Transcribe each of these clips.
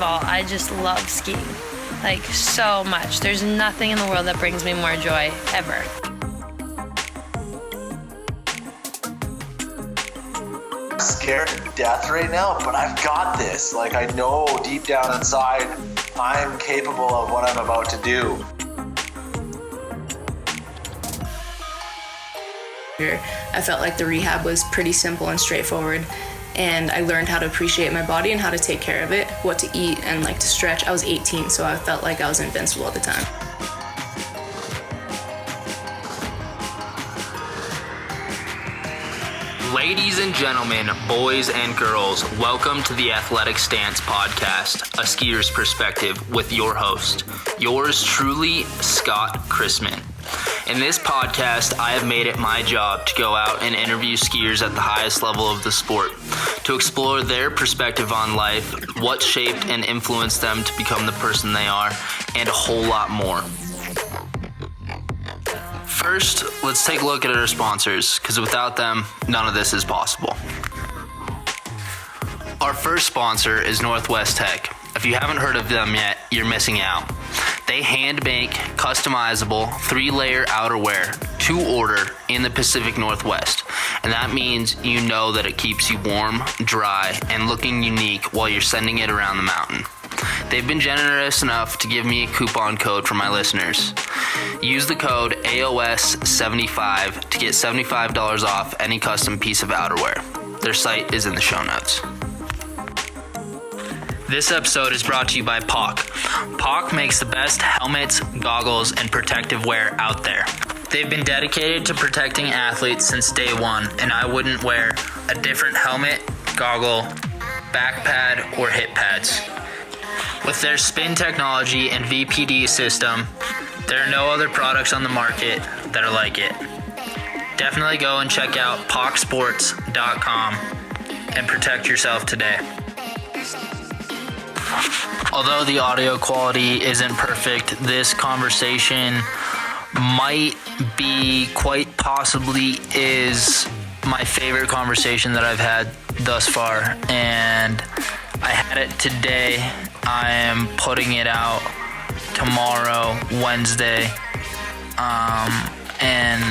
all, I just love skiing, like so much. There's nothing in the world that brings me more joy ever. Scared to death right now, but I've got this. Like, I know deep down inside I'm capable of what I'm about to do. I felt like the rehab was pretty simple and straightforward, and I learned how to appreciate my body and how to take care of it, what to eat, and like to stretch. I was 18, so I felt like I was invincible at the time. Ladies and gentlemen, boys and girls, welcome to the Athletic Stance Podcast, a skier's perspective with your host, yours truly, Scott Chrisman. In this podcast, I have made it my job to go out and interview skiers at the highest level of the sport, to explore their perspective on life, what shaped and influenced them to become the person they are, and a whole lot more. First, let's take a look at our sponsors, because without them, none of this is possible. Our first sponsor is Northwest Tech. If you haven't heard of them yet, you're missing out. They hand make customizable 3-layer outerwear to order in the Pacific Northwest. And that means you know that it keeps you warm, dry, and looking unique while you're sending it around the mountain. They've been generous enough to give me a coupon code for my listeners. Use the code AOS75 to get $75 off any custom piece of outerwear. Their site is in the show notes. This episode is brought to you by POC. POC makes the best helmets, goggles, and protective wear out there. They've been dedicated to protecting athletes since day one, and I wouldn't wear a different helmet, goggle, back pad, or hip pads. With their spin technology and VPD system, there are no other products on the market that are like it. Definitely go and check out POCsports.com and protect yourself today. Although the audio quality isn't perfect, this conversation might be, quite possibly is, my favorite conversation that I've had thus far. And I had it today. I am putting it out tomorrow, Wednesday. And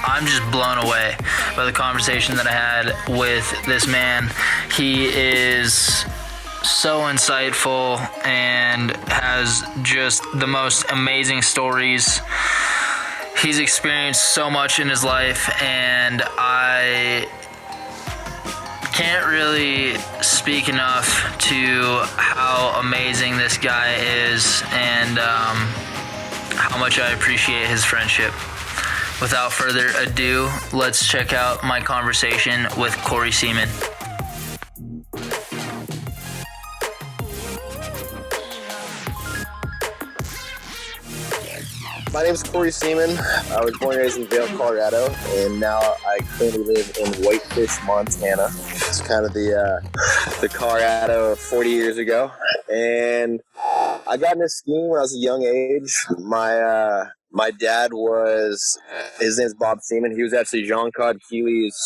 I'm just blown away by the conversation that I had with this man. He is so insightful and has just the most amazing stories. He's experienced so much in his life, and I can't really speak enough to how amazing this guy is and how much I appreciate his friendship. Without further ado, let's check out my conversation with Corey Seemann. My name is Corey Seemann. I was born and raised in Vail, Colorado, and now I currently live in Whitefish, Montana. It's kind of the Colorado of 40 years ago. And I got into skiing when I was a young age. My dad his name's Bob Seemann. He was actually Jean-Claude Keely's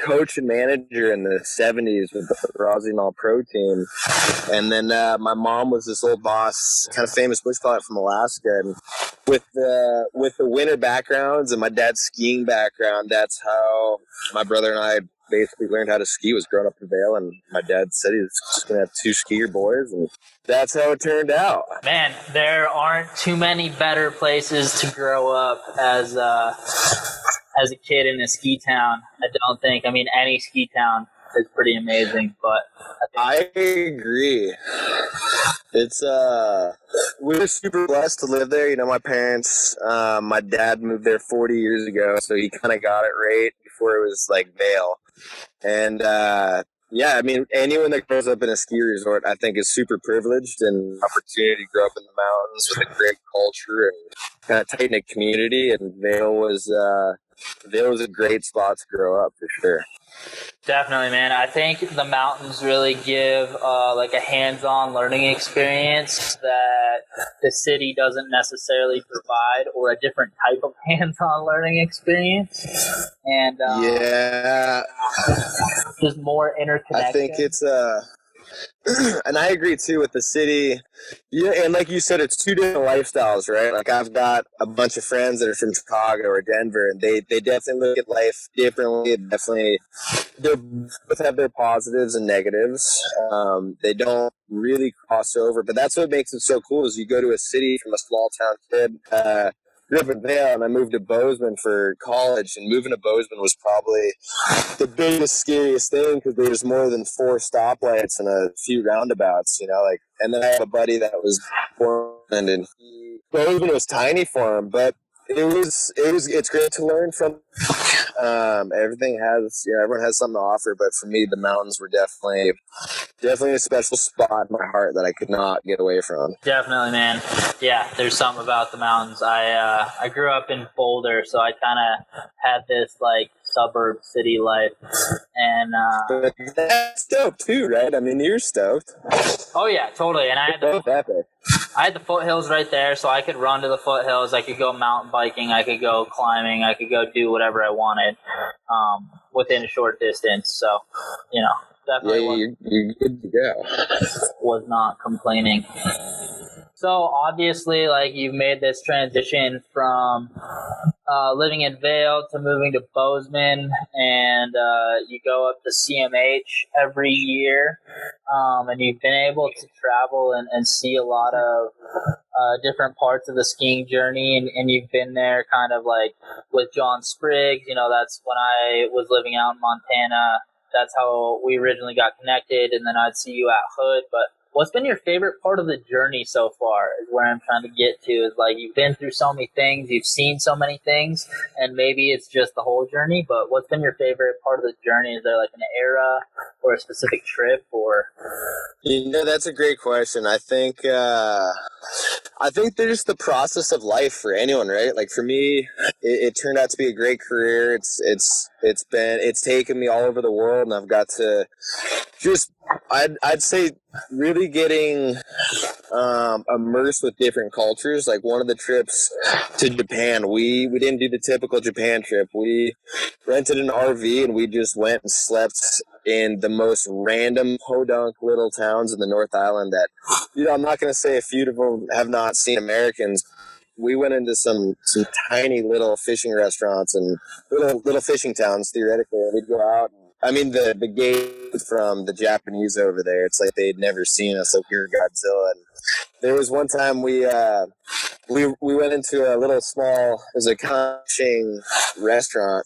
coach and manager in the 70s with the Rossignol Pro team. And then my mom was this old boss, kind of famous bush pilot from Alaska. And with the winter backgrounds and my dad's skiing background, that's how my brother and I basically learned how to ski. Was growing up in Vail, and my dad said he was just going to have 2 skier boys, and that's how it turned out. Man, there aren't too many better places to grow up as a kid in a ski town, I don't think. I mean, any ski town is pretty amazing, but I agree. It's we were super blessed to live there. You know, my parents, my dad moved there 40 years ago, so he kind of got it right before it was like Vail. And yeah, I mean, anyone that grows up in a ski resort, I think, is super privileged and opportunity to grow up in the mountains with a great culture and kind of tight-knit community. And Vail was a great spot to grow up for sure. Definitely, man. I think the mountains really give like a hands-on learning experience that the city doesn't necessarily provide, or a different type of hands-on learning experience. And yeah, just more interconnection. I think it's And I agree too with the city. Yeah, and like you said, it's two different lifestyles, right? Like I've got a bunch of friends that are from Chicago or Denver, and they definitely look at life differently. Definitely, they both have their positives and negatives. They don't really cross over, but that's what makes it so cool. Is you go to a city from a small town kid. Grew up in Vail, and I moved to Bozeman for college, and moving to Bozeman was probably the biggest, scariest thing because there's more than 4 stoplights and a few roundabouts, like, and then I have a buddy that was born, and Bozeman was tiny for him, but it's great to learn from. Everything has, everyone has something to offer, but for me, the mountains were definitely a special spot in my heart that I could not get away from. Definitely, man. Yeah, there's something about the mountains. I grew up in Boulder, so I kind of had this like suburb city life, and but that's dope too, right? I mean, you're stoked. Oh yeah, totally. And I had the foothills right there, so I could run to the foothills. I could go mountain biking. I could go climbing. I could go do whatever I wanted within a short distance. So, definitely you're good to go. Was not complaining. So obviously, like, you've made this transition from living in Vail to moving to Bozeman, and you go up to CMH every year, and you've been able to travel and see a lot of different parts of the skiing journey, and you've been there kind of like with John Spriggs. That's when I was living out in Montana. That's how we originally got connected, and then I'd see you at Hood. But what's been your favorite part of the journey so far is where I'm trying to get to. Is like, you've been through so many things, you've seen so many things, and maybe it's just the whole journey, but what's been your favorite part of the journey? Is there like an era or a specific trip, or? That's a great question. I think there's the process of life for anyone, right? Like for me, it turned out to be a great career. It's taken me all over the world, and I've got to just, I'd say, really getting immersed with different cultures. Like one of the trips to Japan, we didn't do the typical Japan trip. We rented an RV and we just went and slept in the most random podunk little towns in the North Island that, I'm not going to say a few of them have not seen Americans. We went into some tiny little fishing restaurants and little fishing towns, theoretically, and we'd go out. I mean, the gate from the Japanese over there, it's like they'd never seen us, like we were Godzilla. And there was one time we went into a little small, it was a fishing restaurant,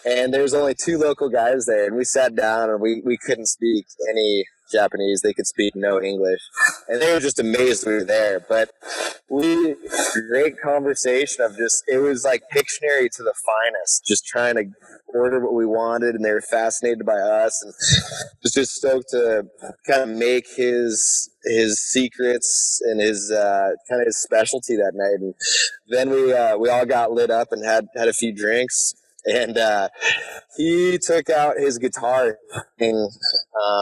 and there was only 2 local guys there, and we sat down and we couldn't speak any Japanese. They could speak no English, and they were just amazed we were there. But great conversation of just, it was like Pictionary to the finest, just trying to order what we wanted, and they were fascinated by us, and was just stoked to kind of make his secrets and his kind of his specialty that night. And then we all got lit up and had a few drinks. And he took out his guitar and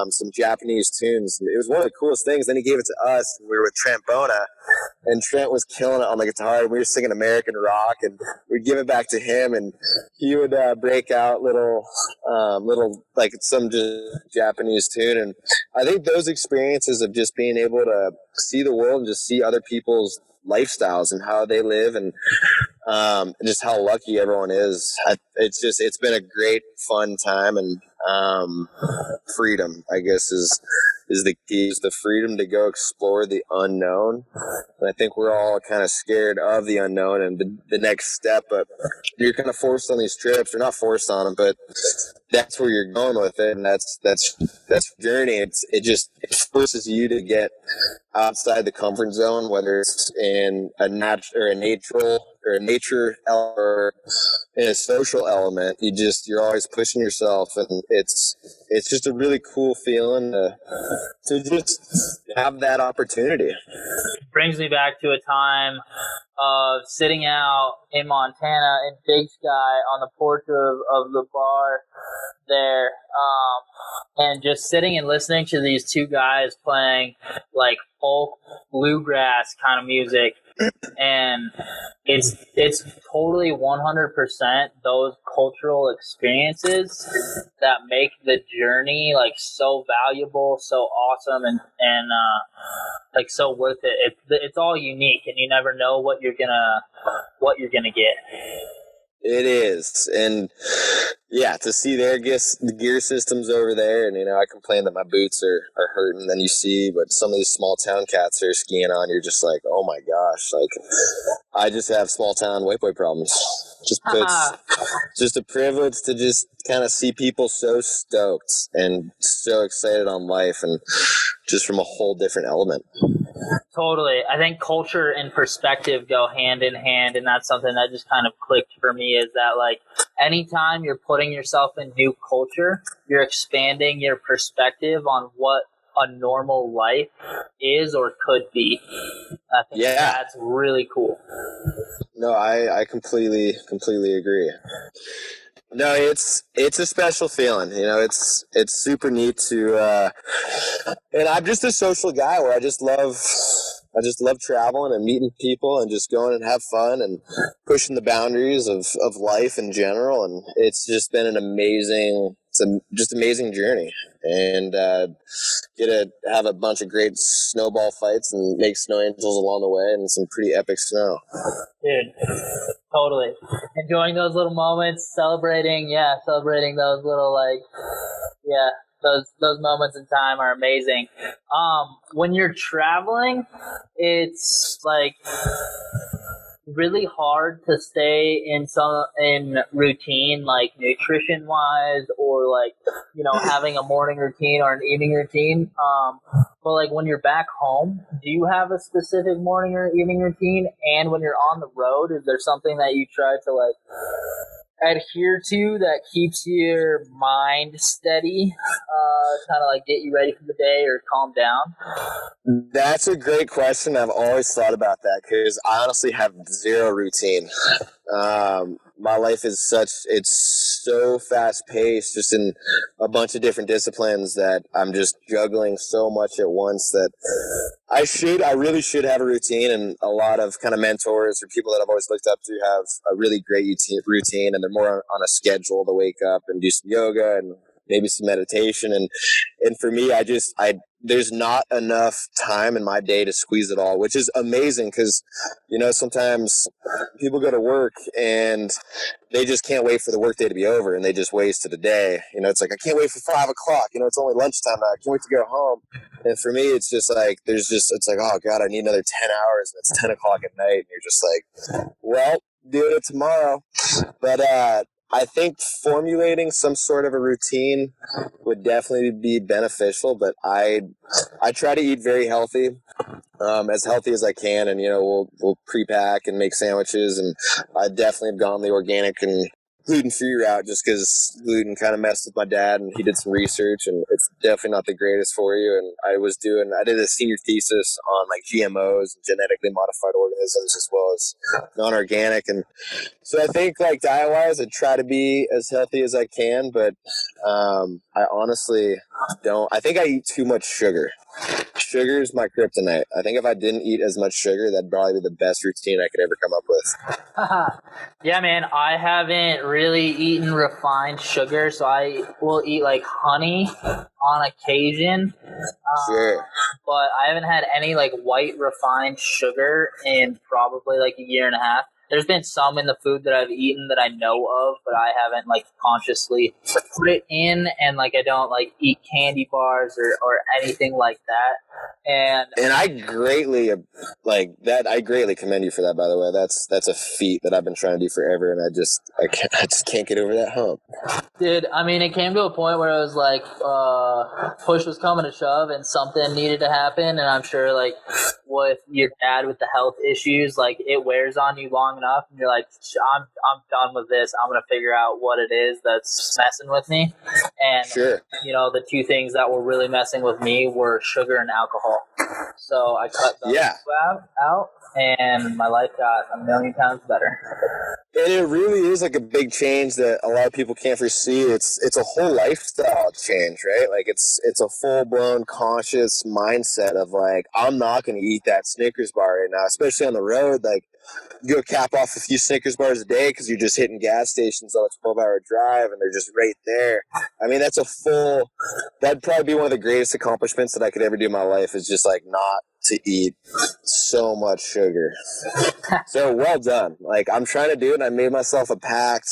some Japanese tunes. It was one of the coolest things. Then he gave it to us. We were with Trent Bona, and Trent was killing it on the guitar. We were singing American rock, and we'd give it back to him, and he would break out little like some Japanese tune. And I think those experiences of just being able to see the world and just see other people's lifestyles and how they live, and just how lucky everyone is. It's been a great fun time, and freedom, I guess, is the key. Is the freedom to go explore the unknown. And I think we're all kind of scared of the unknown and the next step, but you're kind of forced on these trips. You're not forced on them, but that's where you're going with it, and that's journey. It forces you to get outside the comfort zone, whether it's in a nature or in a social element. You're always pushing yourself, and it's just a really cool feeling to just have that opportunity. Brings me back to a time of sitting out in Montana in Big Sky on the porch of the bar there, and just sitting and listening to these 2 guys playing like folk bluegrass kind of music. And it's totally 100% those cultural experiences that make the journey like so valuable, so awesome, and like so worth it. It's all unique, and you never know what you're gonna get. It is. And yeah, to see their gear systems over there, and I complain that my boots are hurting, then you see what some of these small town cats are skiing on, you're just like, oh my gosh, like I just have small town white boy problems. It's just a privilege to just kind of see people so stoked and so excited on life, and just from a whole different element. Totally. I think culture and perspective go hand in hand, and that's something that just kind of clicked for me, is that like anytime you're putting yourself in new culture, you're expanding your perspective on what a normal life is or could be. I think that's really cool. No, I completely agree. No, it's a special feeling. It's super neat to, and I'm just a social guy where I just love traveling and meeting people and just going and have fun and pushing the boundaries of life in general. And it's just been an amazing journey, and get to have a bunch of great snowball fights and make snow angels along the way and some pretty epic snow. Dude, totally. Enjoying those little moments, celebrating those little those moments in time are amazing. When you're traveling, it's like really hard to stay in routine, like nutrition wise, or like having a morning routine or an evening routine. But like when you're back home, do you have a specific morning or evening routine? And when you're on the road, is there something that you try to like adhere to that keeps your mind steady, kind of like get you ready for the day or calm down? That's a great question. I've always thought about that because I honestly have zero routine. My life is it's so fast paced, just in a bunch of different disciplines, that I'm just juggling so much at once that I really should have a routine. And a lot of kind of mentors or people that I've always looked up to have a really great routine, and they're more on a schedule to wake up and do some yoga and maybe some meditation. And for me, there's not enough time in my day to squeeze it all, which is amazing because, sometimes people go to work and they just can't wait for the workday to be over, and they just wasted a day. It's like, I can't wait for 5 o'clock. It's only lunchtime now. I can't wait to go home. And for me, it's just like, it's like, oh God, I need another 10 hours. And it's 10 o'clock at night. And you're just like, well, do it tomorrow. But, I think formulating some sort of a routine would definitely be beneficial, but I try to eat very healthy, as healthy as I can, and we'll pre-pack and make sandwiches, and I definitely have gone the organic and gluten-free route just because gluten kind of messed with my dad, and he did some research, and it's definitely not the greatest for you. And I did a senior thesis on like GMOs and genetically modified organisms as well as non-organic, and so I think like diet-wise, I try to be as healthy as I can, but I honestly don't. I think I eat too much sugar. Sugar is my kryptonite. I think if I didn't eat as much sugar, that'd probably be the best routine I could ever come up with. Yeah, man, I haven't really eaten refined sugar, so I will eat like honey on occasion. Sure. But I haven't had any like white refined sugar in probably like a year and a half. There's been some in the food that I've eaten that I know of, but I haven't like consciously put it in, and like I don't like eat candy bars or anything like that. And I greatly commend you for that, by the way. That's a feat that I've been trying to do forever, and I just can't get over that hump. Dude, I mean, it came to a point where it was like push was coming to shove and something needed to happen, and I'm sure like with your dad with the health issues, like it wears on you long enough, and you're like, I'm done with this. I'm gonna figure out what it is that's messing with me. And sure. The two things that were really messing with me were sugar and alcohol. So I cut those out, and my life got a million times better. And it really is like a big change that a lot of people can't foresee. It's a whole lifestyle change, right? Like it's a full blown conscious mindset of like, I'm not going to eat that Snickers bar right now, especially on the road. Like, you go cap off a few Snickers bars a day because you're just hitting gas stations on a 12-hour drive and they're just right there. I mean, that'd probably be one of the greatest accomplishments that I could ever do in my life, is just like not to eat so much sugar. So well done. Like, I'm trying to do it, and I made myself a pact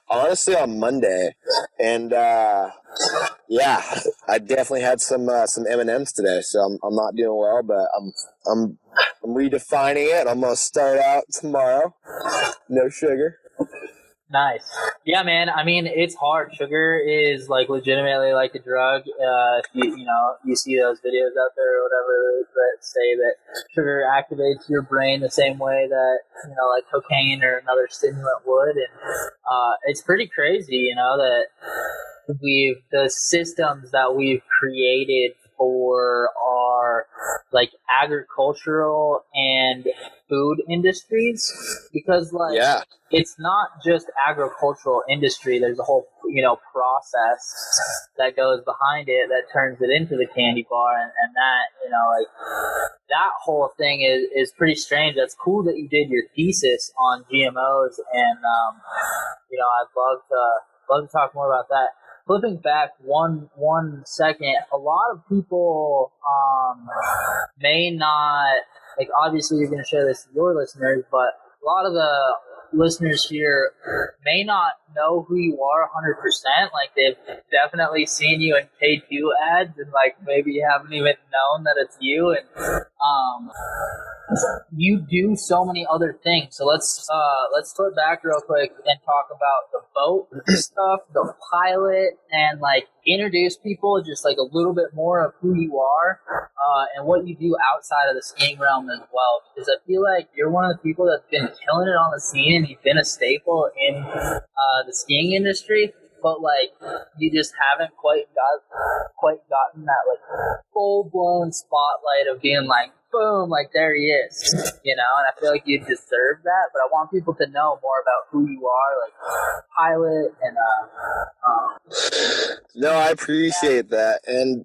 honestly on Monday, and yeah, I definitely had some M&Ms today, so I'm not doing well, but I'm redefining it. I'm gonna start out tomorrow. No sugar. Nice. Yeah, man. I mean, it's hard. Sugar is like legitimately like a drug. If you see those videos out there or whatever that say that sugar activates your brain the same way that, like cocaine or another stimulant would. And it's pretty crazy, that the systems that we've created for our like agricultural and food industries, because like it's not just agricultural industry. There's a whole process that goes behind it that turns it into the candy bar, and that like that whole thing is pretty strange. That's cool that you did your thesis on GMOs, and I'd love to talk more about that. Flipping back one second, a lot of people may not, like, obviously you're going to share this with your listeners, but a lot of the listeners here may not know who you are 100%. Like, they've definitely seen you in K2 ads, and like maybe you haven't even known that it's you. And you do so many other things. So let's flip back real quick and talk about the boat stuff, the pilot, and like introduce people just like a little bit more of who you are and what you do outside of the skiing realm as well. Because I feel like you're one of the people that's been killing it on the scene, and you've been a staple in the skiing industry. But like, you just haven't quite gotten that like full blown spotlight of being like, boom, like there he is, and I feel like you deserve that. But I want people to know more about who you are, like pilot, and No, I appreciate that. And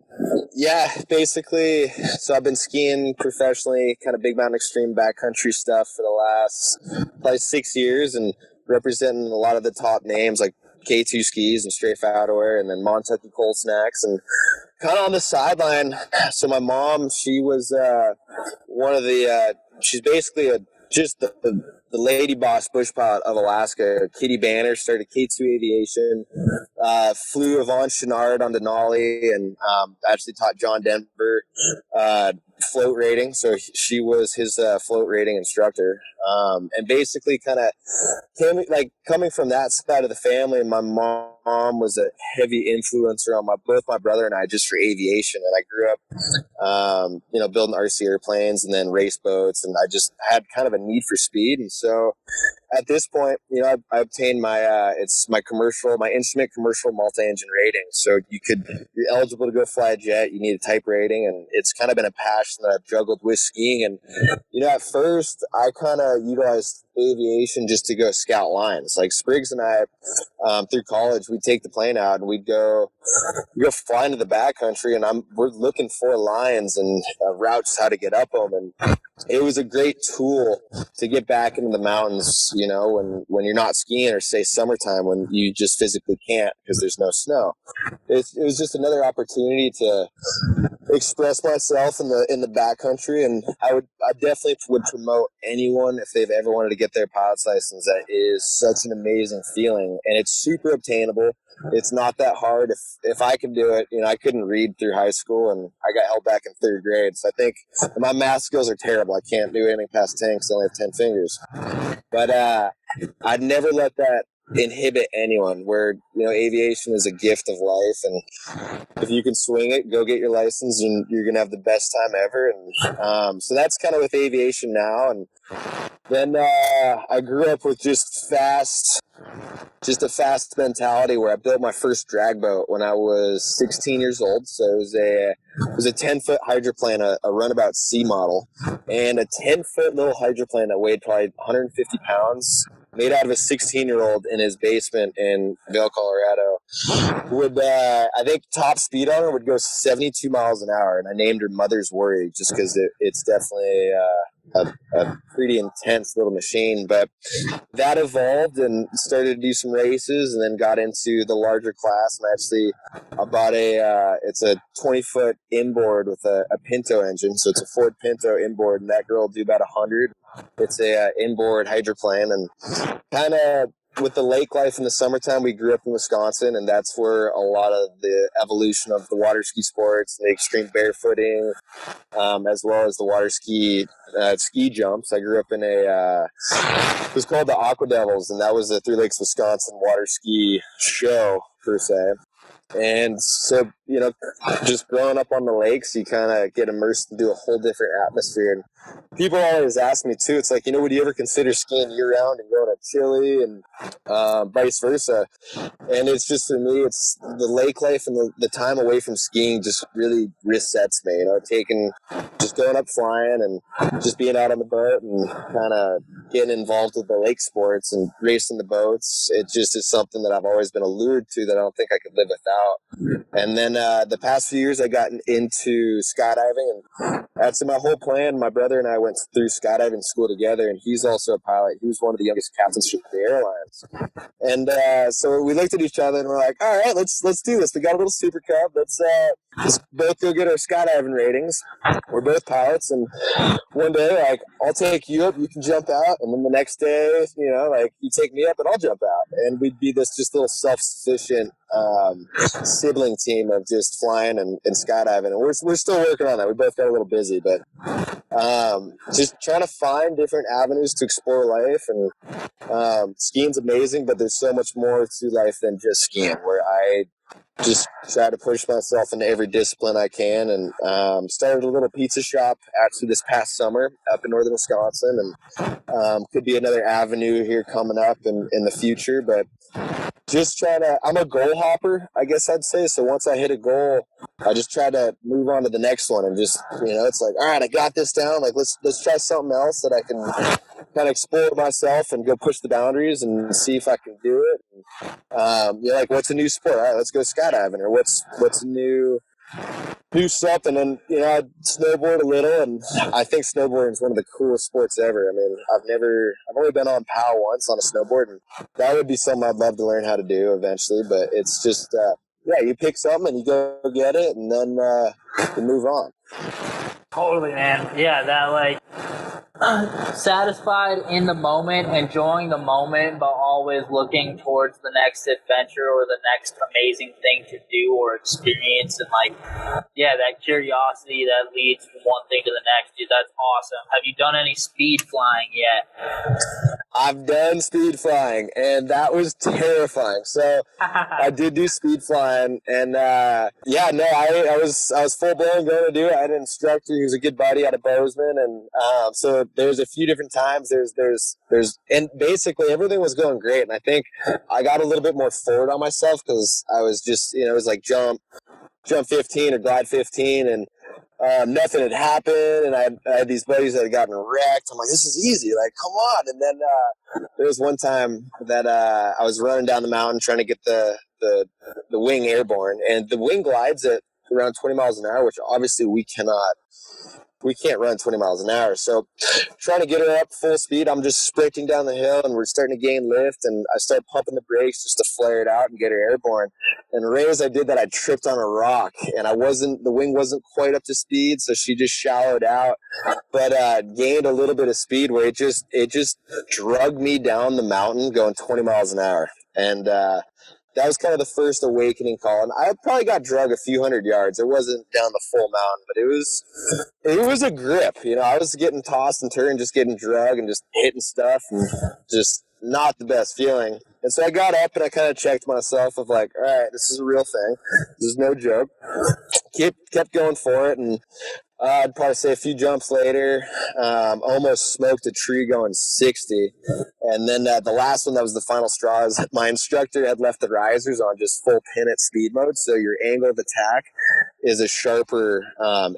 yeah, basically, so I've been skiing professionally, kind of big mountain extreme backcountry stuff for the last probably 6 years, and representing a lot of the top names like K2 skis and Strafe Outdoor, and then Montucky Cold Snacks, and kind of on the sideline. So my mom, she was one of the she's basically just the lady boss bush pilot of Alaska. Kitty Banner started K2 Aviation, flew Yvon Chouinard on Denali, and actually taught John Denver float rating. So she was his float rating instructor. And basically kind of coming from that side of the family, and my mom was a heavy influencer on both my brother and I just for aviation. And I grew up, building RC airplanes and then race boats, and I just had kind of a need for speed. And so at this point, I obtained my my instrument commercial multi-engine rating. So you're eligible to go fly a jet. You need a type rating, and it's kind of been a passion that I've juggled with skiing. And at first I kind of utilized aviation just to go scout lines. Like Spriggs and I, through college, we'd take the plane out and we'd go fly into the backcountry, and we're looking for lines and routes, how to get up them. And it was a great tool to get back into the mountains, when you're not skiing, or say summertime when you just physically can't because there's no snow. It was just another opportunity to express myself in the backcountry, and I definitely would promote anyone, if they've ever wanted to get their pilot's license. That is such an amazing feeling, and it's super obtainable. It's not that hard. If I can do it, I couldn't read through high school, and I got held back in third grade. So I think my math skills are terrible. I can't do anything past 10 because I only have 10 fingers. But I'd never let that inhibit anyone, where aviation is a gift of life, and if you can swing it, go get your license, and you're gonna have the best time ever. And so that's kind of with aviation now. And then I grew up with just a fast mentality, where I built my first drag boat when I was 16 years old. So it was a 10-foot hydroplane, a runabout C model, and a 10-foot little hydroplane that weighed probably 150 pounds made out of a 16-year-old in his basement in Vail, Colorado. Would I think top speed on her would go 72 miles an hour, and I named her Mother's Worry just because it's definitely a pretty intense little machine. But that evolved and started to do some races, and then got into the larger class. And I bought it's a 20-foot inboard with a Pinto engine, so it's a Ford Pinto inboard, and that girl will do about 100. It's a inboard hydroplane, and kind of with the lake life in the summertime, we grew up in Wisconsin, and that's where a lot of the evolution of the water ski sports, the extreme barefooting, as well as the water ski jumps. I grew up in it was called the Aqua Devils, and that was the Three Lakes, Wisconsin water ski show per se. And so, just growing up on the lakes, you kind of get immersed into a whole different atmosphere. And people always ask me too, it's like, would you ever consider skiing year round and going to Chile and vice versa? And it's just, for me, it's the lake life and the time away from skiing just really resets me, just going up flying and just being out on the boat and kind of getting involved with the lake sports and racing the boats. It just is something that I've always been allured to that I don't think I could live without. And then the past few years I got into skydiving, and that's my whole plan. My brother and I went through skydiving school together, and he's also a pilot. He was one of the youngest captains for the airlines. And so we looked at each other and we're like, all right, let's do this. We got a little Super Cub. Let's both go get our skydiving ratings. We're both pilots, and one day, I'll take you up, you can jump out, and then the next day, you take me up and I'll jump out. And we'd be this just little self-sufficient sibling team of just flying and skydiving. And we're still working on that. We both got a little busy, but just trying to find different avenues to explore life. And skiing's amazing, but there's so much more to life than just skiing, where I just try to push myself into every discipline I can, and started a little pizza shop actually this past summer up in northern Wisconsin, and could be another avenue here coming up in the future. But just I'm a goal hopper, I guess I'd say. So once I hit a goal, I just try to move on to the next one, and just, it's like, all right, I got this down. Like, let's try something else that I can kind of explore myself and go push the boundaries and see if I can do it. And, what's a new sport? All right, let's go skydiving, or what's a new something. And I snowboard a little, and I think snowboarding is one of the coolest sports ever. I mean, I've only been on POW once on a snowboard, and that would be something I'd love to learn how to do eventually. But it's just you pick something and you go get it, and then you move on. Totally, man. Yeah, that satisfied in the moment, enjoying the moment, but always looking towards the next adventure or the next amazing thing to do or experience. And that curiosity that leads from one thing to the next, dude, that's awesome. Have you done any speed flying yet? I've done speed flying, and that was terrifying. So I did do speed flying, and I was full blown going to do it. I had an instructor who's a good buddy out of Bozeman, and so there's a few different times. And basically everything was going great, and I think I got a little bit more forward on myself because I was just, it was like jump 15 or glide 15, and nothing had happened, and I had these buddies that had gotten wrecked. I'm like, this is easy, like, come on. And then there was one time that I was running down the mountain trying to get the wing airborne, and the wing glides at around 20 miles an hour, which obviously we can't run 20 miles an hour. So trying to get her up full speed, I'm just sprinting down the hill, and we're starting to gain lift, and I start pumping the brakes just to flare it out and get her airborne. And right as I did that, I tripped on a rock, and the wing wasn't quite up to speed, so she just shallowed out, but gained a little bit of speed where it just dragged me down the mountain going 20 miles an hour. And that was kind of the first awakening call. And I probably got drug a few hundred yards. It wasn't down the full mountain, but it was a grip. I was getting tossed and turned, just getting drug and just hitting stuff, and just not the best feeling. And so I got up and I kind of checked myself of like, all right, this is a real thing. This is no joke. Kept going for it, and I'd probably say a few jumps later, almost smoked a tree going 60. And then the last one that was the final straw is my instructor had left the risers on just full pin at speed mode. So your angle of attack is a sharper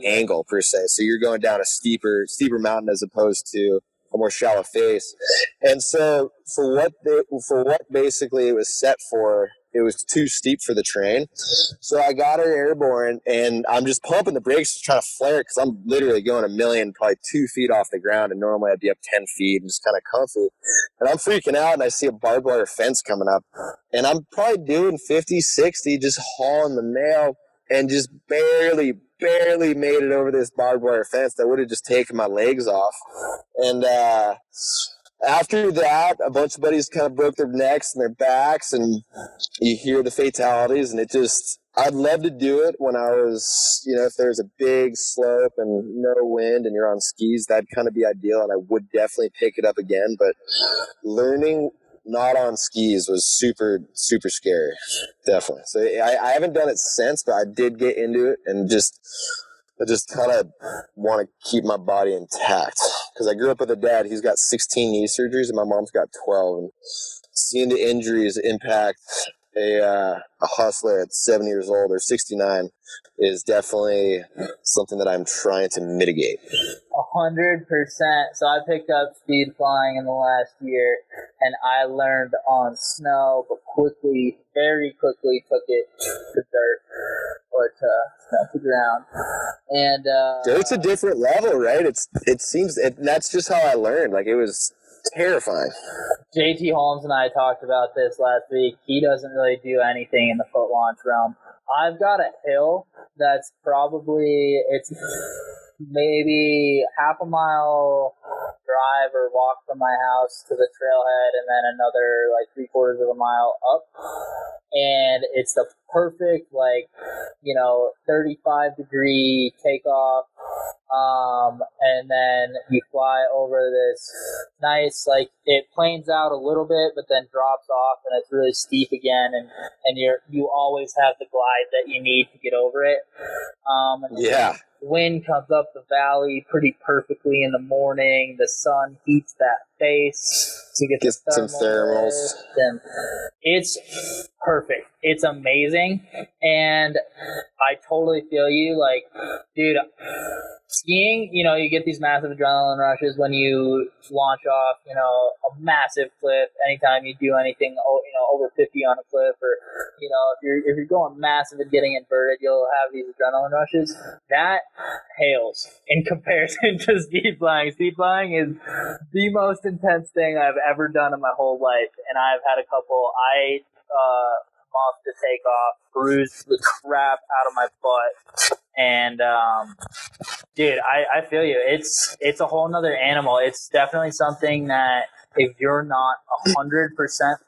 angle per se. So you're going down a steeper mountain as opposed to more shallow face. And so for what basically it was set for, it was too steep for the train. So I got her airborne, and I'm just pumping the brakes, trying to flare it, because I'm literally going a million, probably 2 feet off the ground, and normally I'd be up 10 feet and just kind of comfy. And I'm freaking out, and I see a barbed wire fence coming up, and I'm probably doing 50, 60, just hauling the nail, and just barely made it over this barbed wire fence that would have just taken my legs off. And after that, a bunch of buddies kind of broke their necks and their backs, and you hear the fatalities, and I'd love to do it when I was, if there's a big slope and no wind and you're on skis, that'd kind of be ideal, and I would definitely pick it up again. But learning not on skis was super, super scary, definitely. So I haven't done it since, but I did get into it, and I just kind of want to keep my body intact, because I grew up with a dad. He's got 16 knee surgeries, and my mom's got 12. And seeing the injuries impact a hustler at 7 years old or 69 is definitely something that I'm trying to mitigate. 100%. So I picked up speed flying in the last year, and I learned on snow, but very quickly took it to dirt or to ground. And dirt's a different level, right? That's just how I learned. Like, it was terrifying. JT Holmes and I talked about this last week. He doesn't really do anything in the foot launch realm. I've got a hill that's it's maybe half a mile drive or walk from my house to the trailhead, and then another like 3/4 of a mile up. And it's the perfect 35-degree takeoff. And then you fly over this nice, it planes out a little bit, but then drops off, and it's really steep again, and you always have the glide that you need to get over it. Yeah. Wind comes up the valley pretty perfectly in the morning. The sun heats that face to get some thermals. And it's perfect. It's amazing. And I totally feel you. Dude, skiing, you get these massive adrenaline rushes when you launch off, a massive cliff. Anytime you do anything, over 50 on a cliff, or, if you're going massive and getting inverted, you'll have these adrenaline rushes. That pales in comparison to speed flying. Speed flying is the most intense thing I've ever done in my whole life, and I've had a couple. Off to take off, bruised the crap out of my butt, and dude, I feel you. It's a whole nother animal. It's definitely something that if you're not 100%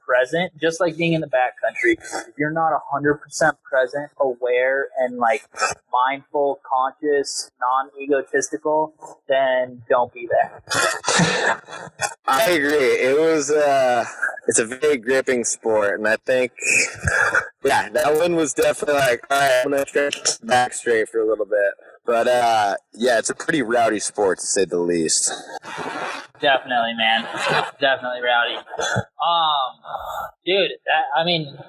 present, just like being in the backcountry, if you're not 100% present, aware, and mindful, conscious, non-egotistical, then don't be there. I agree. It's a very gripping sport, and I think, that one was definitely all right, I'm going to stretch back straight for a little bit. But, it's a pretty rowdy sport, to say the least. Definitely, man. Definitely rowdy. Dude,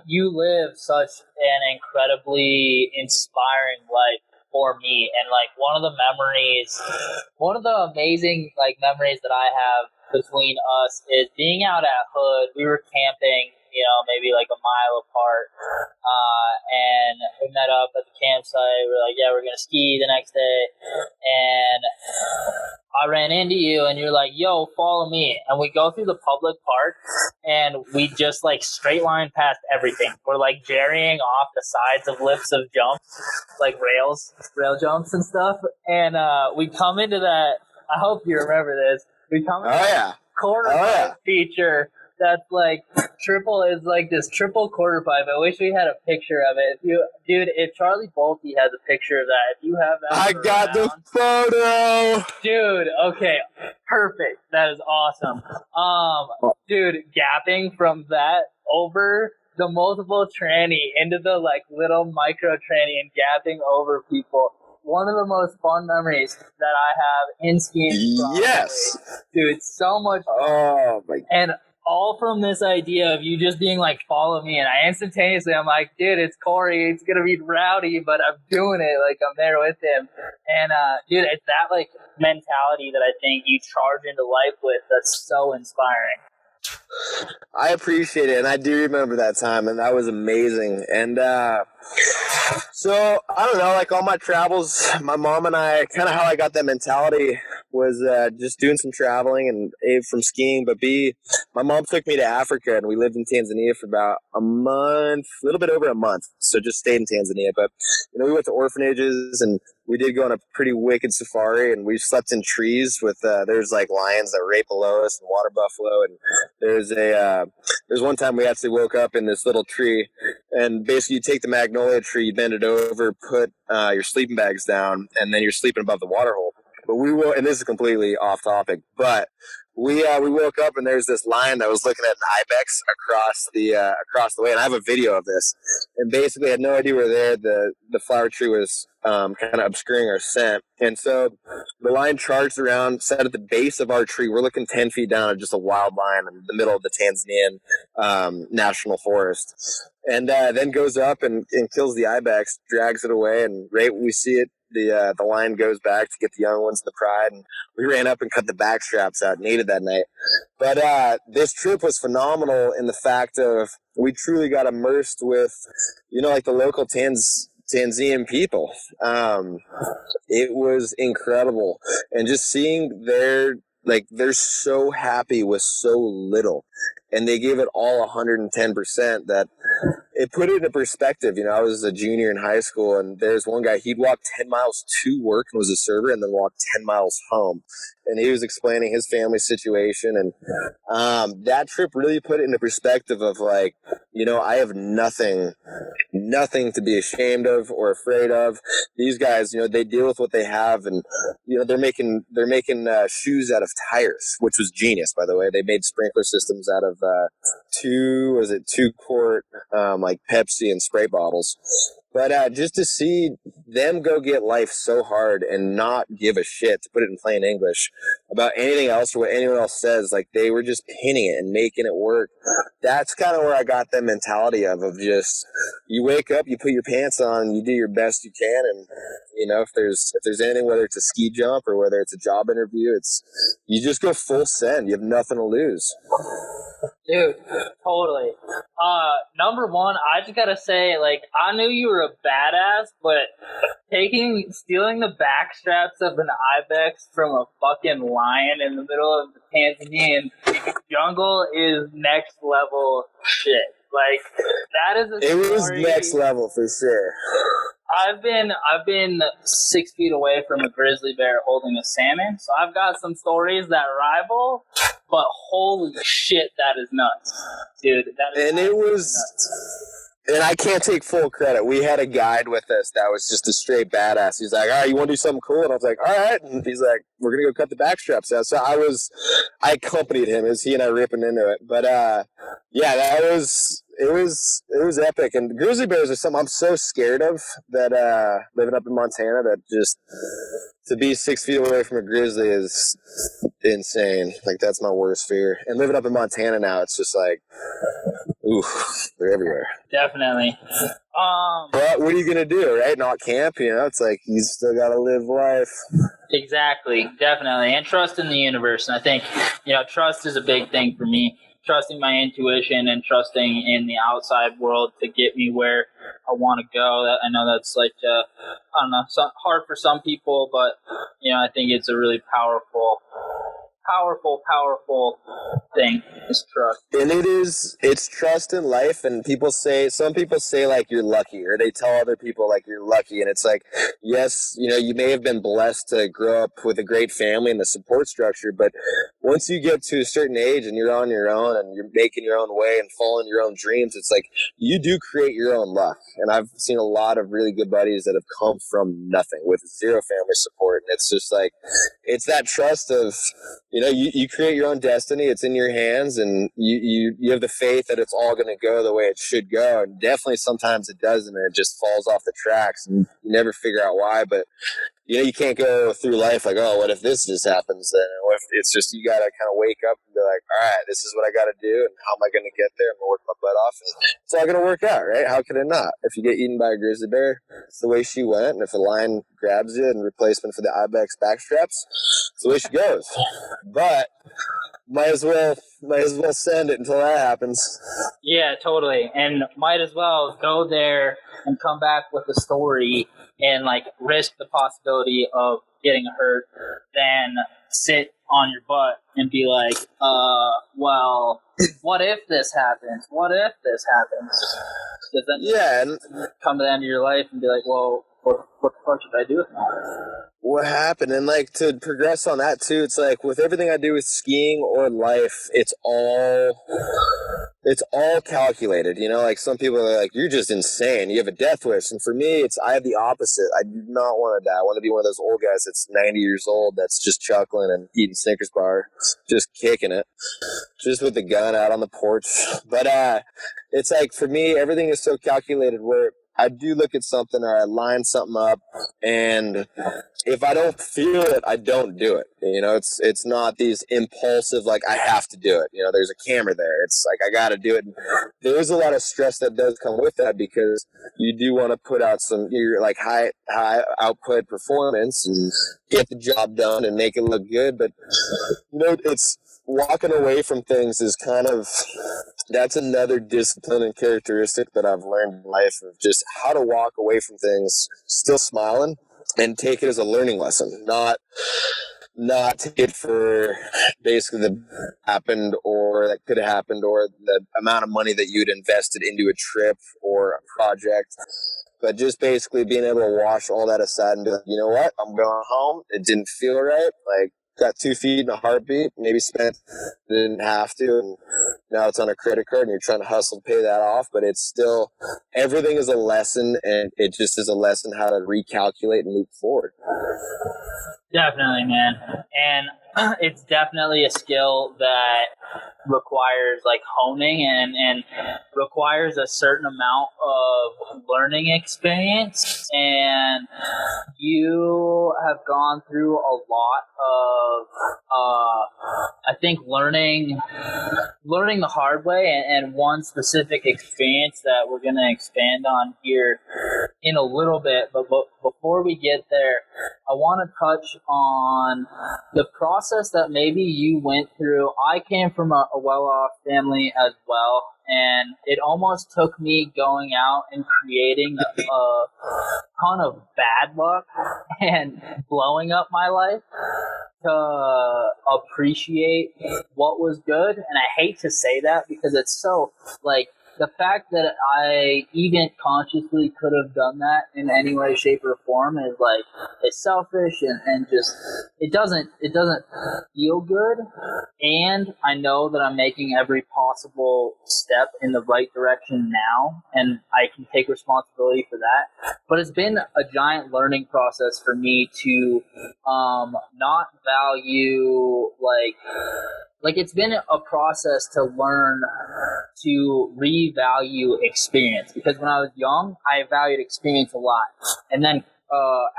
you live such an incredibly inspiring life for me. And one of the amazing memories that I have between us is being out at Hood. We were camping, maybe a mile apart. And we met up at the campsite. We're we're going to ski the next day. And I ran into you, and you're like, yo, follow me. And we go through the public park, and we just straight line past everything. We're jerrying off the sides of lifts of jumps, rail jumps and stuff. And we come into that, I hope you remember this, we come into that quarter pipe feature that's triple, is this triple quarter pipe. I wish we had a picture of it. If Charlie Bolte has a picture of that, if you have that, I got the photo. Dude, okay, perfect. That is awesome. Dude, gapping from that over the multiple tranny into the little micro tranny and gapping over people. One of the most fun memories that I have in skiing. Yes. Dude, so much fun. Oh my. And all from this idea of you just being like, follow me. And I instantaneously, I'm like, dude, it's Corey. It's going to be rowdy, but I'm doing it. Like, I'm there with him. And, dude, it's that, like, mentality that I think you charge into life with that's so inspiring. I appreciate it, and I do remember that time, and that was amazing. And so, I don't know, like all my travels, my mom and I, kind of how I got that mentality was just doing some traveling, and A, from skiing, but B, my mom took me to Africa, and we lived in Tanzania for about a month, a little bit over a month, so just stayed in Tanzania. But, you know, we went to orphanages, and we did go on a pretty wicked safari, and we slept in trees with, there's like lions that were right below us and water buffalo, and there's one time we actually woke up in this little tree, and basically you take the magnolia tree, you bend it over, put your sleeping bags down, and then you're sleeping above the water hole. But we will, and this is completely off topic, but we woke up and there's this lion that was looking at an ibex across the way, and I have a video of this. And basically, had no idea we were there. The flower tree was kind of obscuring our scent, and so the lion charged around, sat at the base of our tree. We're looking 10 feet down at just a wild lion in the middle of the Tanzanian national forest, and then goes up and kills the ibex, drags it away, and right when we see it, the lion goes back to get the young ones, the pride, and we ran up and cut the back straps out and ate it that night. But this trip was phenomenal in the fact of we truly got immersed with, you know, like the local Tanzanian people. It was incredible, and just seeing they're so happy with so little, and they give it all 110%. That it put it into perspective. You know, I was a junior in high school, and there's one guy, he'd walk 10 miles to work and was a server, and then walk 10 miles home. And he was explaining his family situation, and that trip really put it into perspective of, like, you know, I have nothing to be ashamed of or afraid of. These guys, you know, they deal with what they have, and, you know, they're making shoes out of tires, which was genius, by the way. They made sprinkler systems out of 2-quart like Pepsi and spray bottles. But just to see them go get life so hard and not give a shit, to put it in plain English, about anything else or what anyone else says, like they were just pinning it and making it work. That's kind of where I got that mentality of just, you wake up, you put your pants on, and you do your best you can, and you know, if there's anything, whether it's a ski jump or whether it's a job interview, you just go full send. You have nothing to lose. Dude, totally. Number one, I just gotta say, like, I knew you were a badass, but stealing the back straps of an ibex from a fucking lion in the middle of the Tanzanian jungle is next level shit. Like, that is a story. It was next level for sure. I've been 6 feet away from a grizzly bear holding a salmon, so I've got some stories that rival, but holy shit, that is nuts. Dude, that is nuts. And I can't take full credit. We had a guide with us that was just a straight badass. He's like, all right, you want to do something cool? And I was like, all right. And he's like, we're going to go cut the back straps out. So I accompanied him as he and I ripping into it. But, yeah, it was epic. And grizzly bears are something I'm so scared of, that, living up in Montana, that just to be 6 feet away from a grizzly is insane. Like, that's my worst fear. And living up in Montana now, it's just like, ooh, they're everywhere. Definitely. But what are you gonna do, right? Not camp, you know? It's like you still gotta live life. Exactly, definitely, and trust in the universe. And I think, you know, trust is a big thing for me. Trusting my intuition and trusting in the outside world to get me where I want to go. I know that's like, I don't know, hard for some people, but you know, I think it's a really powerful thing is trust. And it's trust in life. And some people say like you're lucky, or they tell other people like you're lucky. And it's like, yes, you know, you may have been blessed to grow up with a great family and the support structure, but once you get to a certain age and you're on your own and you're making your own way and following your own dreams, it's like you do create your own luck. And I've seen a lot of really good buddies that have come from nothing with zero family support. And it's just like, it's that trust of, you know, you create your own destiny. It's in your hands, and you have the faith that it's all going to go the way it should go. And definitely sometimes it doesn't, and it just falls off the tracks, and you never figure out why. But you can't go through life like, oh, what if this just happens then? What if it's just, you got to kind of wake up and be like, all right, this is what I got to do, and how am I going to get there? I'm going to work my butt off, and it's all going to work out, right? How could it not? If you get eaten by a grizzly bear, it's the way she went, and if a lion grabs you in replacement for the ibex backstraps, it's the way she goes. But might as well send it until that happens. Yeah, totally. And might as well go there and come back with a story and like risk the possibility of getting hurt than sit on your butt and be like, well, what if this happens? What if this happens? Because then come to the end of your life and be like, well, what the fuck should I do with my life? What happened? And like, to progress on that too, it's like with everything I do with skiing or life, it's all calculated, like some people are like, you're just insane, you have a death wish. And for me, I have the opposite. I do not want to die. I want to be one of those old guys that's 90 years old that's just chuckling and eating Snickers bar, just kicking it, just with the gun out on the porch. But it's like, for me, everything is so calculated where I do look at something or I line something up, and if I don't feel it, I don't do it. It's not these impulsive, like, I have to do it. There's a camera there. It's like, I got to do it. And there is a lot of stress that does come with that, because you do want to put out your like high output performance and get the job done and make it look good. But, it's walking away from things is that's another discipline and characteristic that I've learned in life, of just how to walk away from things still smiling and take it as a learning lesson, not take it for basically the happened or that could have happened or the amount of money that you'd invested into a trip or a project, but just basically being able to wash all that aside and be like, you know what, I'm going home. It didn't feel right. Like, got 2 feet and a heartbeat, maybe didn't have to, and now it's on a credit card and you're trying to hustle to pay that off, but it's still, everything is a lesson, and it just is a lesson how to recalculate and move forward. Definitely, man. And it's definitely a skill that requires like honing and requires a certain amount of learning experience, and you have gone through a lot of I think learning the hard way, and one specific experience that we're going to expand on here in a little bit, but before we get there, I want to touch on the process that maybe you went through. I came from a well-off family as well, and it almost took me going out and creating a ton of bad luck and blowing up my life to appreciate what was good. And I hate to say that, because it's so, like, the fact that I even consciously could have done that in any way, shape, or form is like, it's selfish and just it doesn't feel good. And I know that I'm making every possible step in the right direction now, and I can take responsibility for that. But it's been a giant learning process for me to not value like it's been a process to learn to revalue experience, because when I was young, I valued experience a lot. And then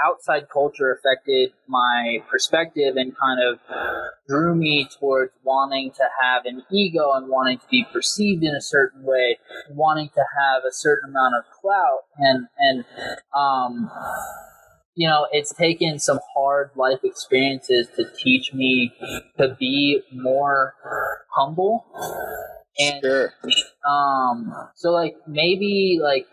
outside culture affected my perspective and kind of drew me towards wanting to have an ego and wanting to be perceived in a certain way, wanting to have a certain amount of clout. And it's taken some hard life experiences to teach me to be more humble. And sure. So like maybe like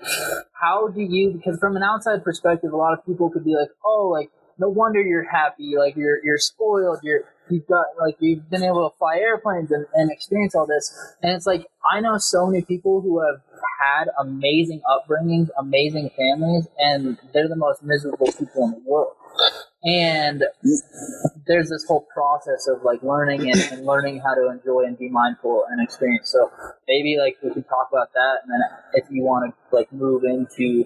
how do you, because from an outside perspective, a lot of people could be like, oh, like no wonder you're happy, like you're spoiled, you've got like you've been able to fly airplanes and experience all this. And it's like I know so many people who have had amazing upbringings, amazing families, and they're the most miserable people in the world. And there's this whole process of like learning and learning how to enjoy and be mindful and experience. So maybe like we can talk about that, and then if you want to like move into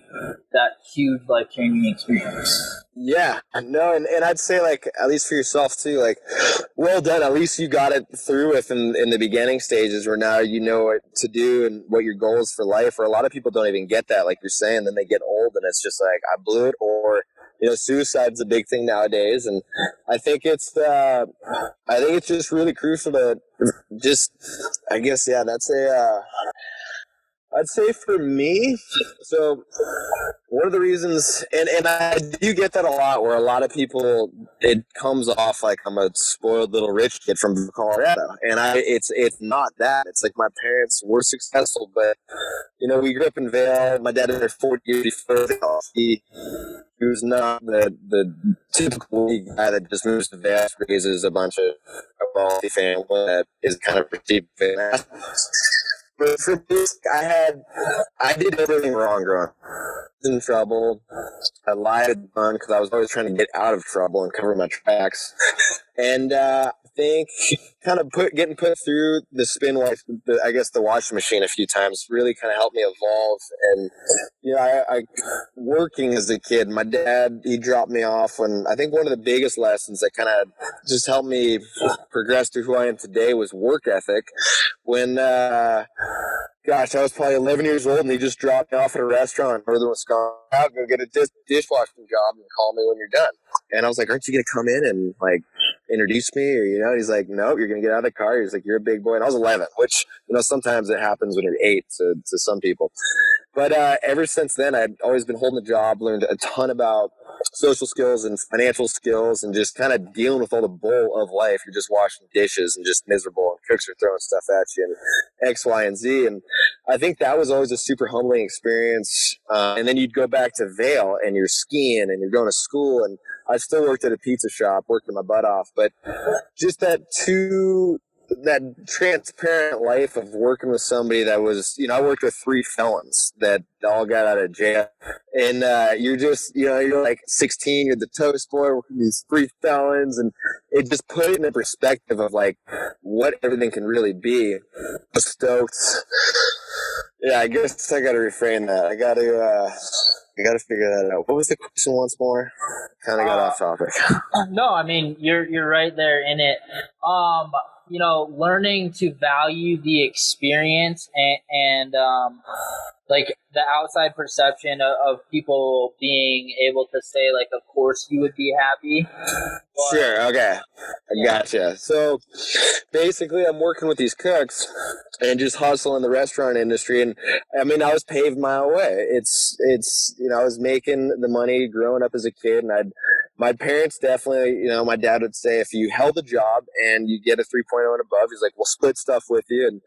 that huge life-changing experience. Yeah, no, and I'd say like at least for yourself too, like well done. At least you got it through with in the beginning stages, where now you know what to do and what your goals for life. Or a lot of people don't even get that, like you're saying. Then they get old and it's just like I blew it, or suicide's a big thing nowadays, and I think it's just really crucial to just, I guess, yeah, I'd say for me, so one of the reasons, and I do get that a lot, where a lot of people, it comes off like I'm a spoiled little rich kid from Colorado, and it's not that. It's like my parents were successful, but we grew up in Vail. My dad had been 40 years before Vail. He was not the typical guy that just moves to Vail, raises a bunch of wealthy family that is kind of perceived. But for me, I did everything wrong growing up. I was in trouble. I lied a ton because I was always trying to get out of trouble and cover my tracks. And I think kind of getting put through the the washing machine a few times really kind of helped me evolve. And I working as a kid, my dad, he dropped me off when I think one of the biggest lessons that kind of just helped me progress to who I am today was work ethic. When I was probably 11 years old, and he just dropped me off at a restaurant in northern Wisconsin. I'll go get a dishwashing job and call me when you're done. And I was like, aren't you going to come in and introduce me? Or, he's like, no, you're going to get out of the car. He's like, you're a big boy. And I was 11, which, sometimes it happens when you're 8 to some people. But ever since then, I'd always been holding a job, learned a ton about social skills and financial skills, and just kind of dealing with all the bull of life. You're just washing dishes and just miserable, and cooks are throwing stuff at you and X, Y, and Z. And I think that was always a super humbling experience. And then you'd go back to Vail and you're skiing and you're going to school. And I still worked at a pizza shop, working my butt off. But just that transparent life of working with somebody that was, I worked with 3 felons that all got out of jail. And you're just, you're like 16, you're the toast boy working with these 3 felons. And it just put it in a perspective of what everything can really be. I was stoked. Yeah, I guess I got to refrain that. I got to figure that out. What was the question once more? Kind of got off topic. No, I mean, you're right there in it. Learning to value the experience and the outside perception of people being able to say, of course you would be happy. But, sure, okay. I gotcha. So basically I'm working with these cooks and just hustling the restaurant industry. And I was paved my way. It's I was making the money growing up as a kid, and my parents definitely, my dad would say, if you held a job and you get a 3.0 and above, he's like, we'll split stuff with you. And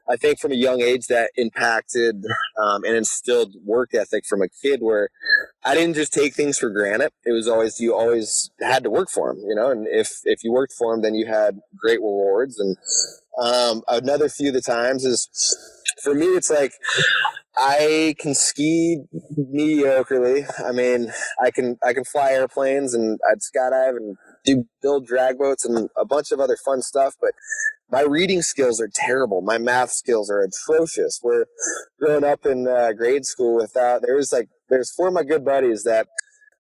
I think from a young age that impacted and instilled work ethic from a kid, where I didn't just take things for granted. It was always, you always had to work for them, and if you worked for them, then you had great rewards. And another few of the times is, for me, it's I can ski mediocrely. I can fly airplanes, and I'd skydive and build drag boats and a bunch of other fun stuff, but my reading skills are terrible. My math skills are atrocious. We're growing up in grade school there's 4 of my good buddies that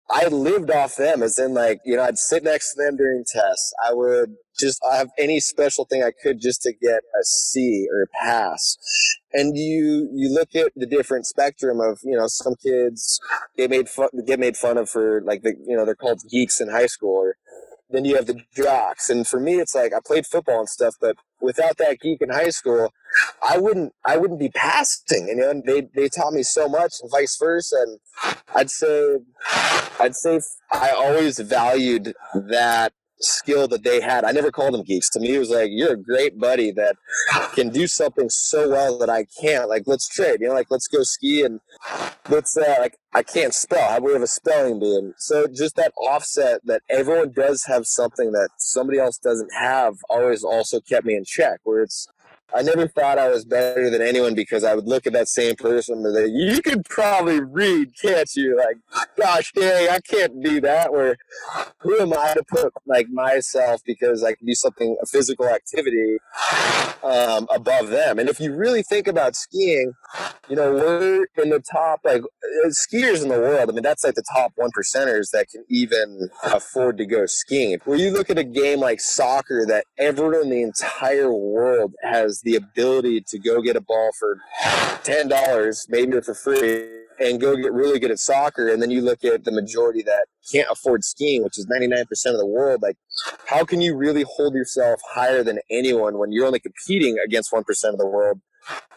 I lived off them, as in I'd sit next to them during tests. I would just have any special thing I could just to get a C or a pass. And you look at the different spectrum of, some kids get made fun of for they're called geeks in high school, or then you have the jocks. And for me, it's I played football and stuff, but without that geek in high school, I wouldn't be passing. And they taught me so much, and vice versa. And I'd say I always valued that skill that they had. I never called them geeks. To me, it was you're a great buddy that can do something so well that I can't. Let's trade. Let's go ski, and let's I can't spell. We have a spelling bee. And so just that offset that everyone does have something that somebody else doesn't have always also kept me in check, where I never thought I was better than anyone, because I would look at that same person and say, you could probably read, can't you? Gosh dang, I can't do that. Where who am I to put myself, because I can do something, a physical activity, above them? And if you really think about skiing, we're in the top, skiers in the world. That's the top 1%ers that can even afford to go skiing. Where you look at a game like soccer, that everyone in the entire world has the ability to go get a ball for $10, maybe for free, and go get really good at soccer, and then you look at the majority that can't afford skiing, which is 99% of the world, like, how can you really hold yourself higher than anyone when you're only competing against 1% of the world?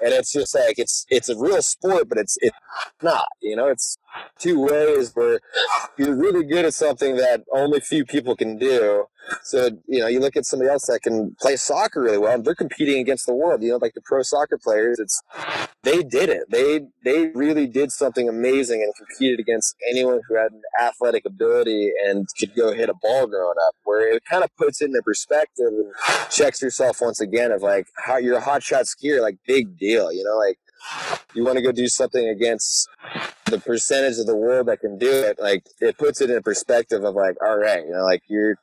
And it's just like, it's a real sport, but it's not, it's two ways where you're really good at something that only few people can do. So, you look at somebody else that can play soccer really well, and they're competing against the world, like the pro soccer players. They did it. They really did something amazing and competed against anyone who had an athletic ability and could go hit a ball growing up, where it kind of puts it into perspective and checks yourself once again of like, how you're a hotshot skier, like, big deal, like you want to go do something against the percentage of the world that can do it. Like, it puts it in perspective of like, all right, like you're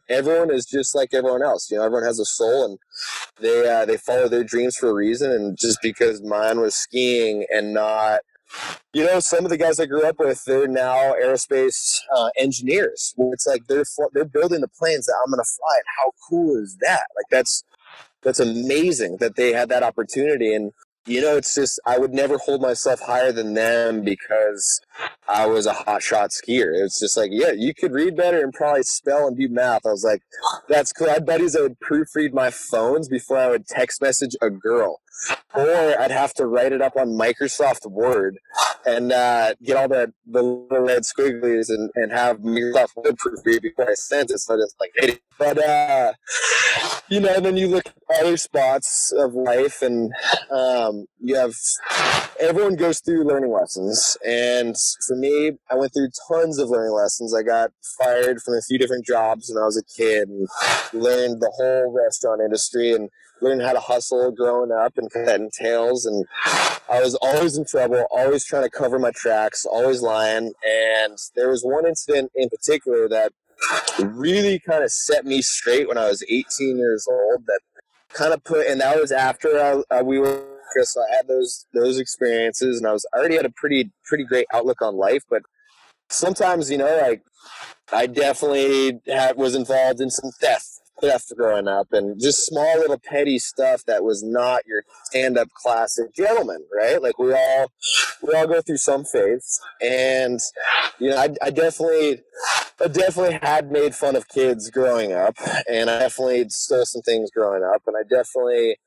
everyone is just like everyone else. Everyone has a soul, and they follow their dreams for a reason. And just because mine was skiing and not, some of the guys I grew up with, they're now aerospace engineers. It's like they're building the planes that I'm going to fly. And how cool is that? Like, that's amazing that they had that opportunity. And it's just, I would never hold myself higher than them because I was a hotshot skier. It's just like, yeah, you could read better and probably spell and do math. I was like, that's cool. I had buddies that would proofread my phones before I would text message a girl. Or I'd have to write it up on Microsoft Word and get all the little red squigglies and have Microsoft Word proofread before I sent it. So it's like, hey. But, and then you look at other spots of life, and you have, everyone goes through learning lessons. And for me, I went through tons of learning lessons. I got fired from a few different jobs when I was a kid and learned the whole restaurant industry and learned how to hustle growing up and what that entails. And I was always in trouble, always trying to cover my tracks, always lying. And there was one incident in particular that really kind of set me straight when I was 18 years old, that kind of and that was after we were, so I had those experiences, and I already had a pretty great outlook on life. But sometimes, like, I definitely was involved in some theft growing up, and just small little petty stuff that was not your stand-up classic gentleman, right? Like, we all go through some phase, and I definitely had made fun of kids growing up, and I definitely stole some things growing up, and I definitely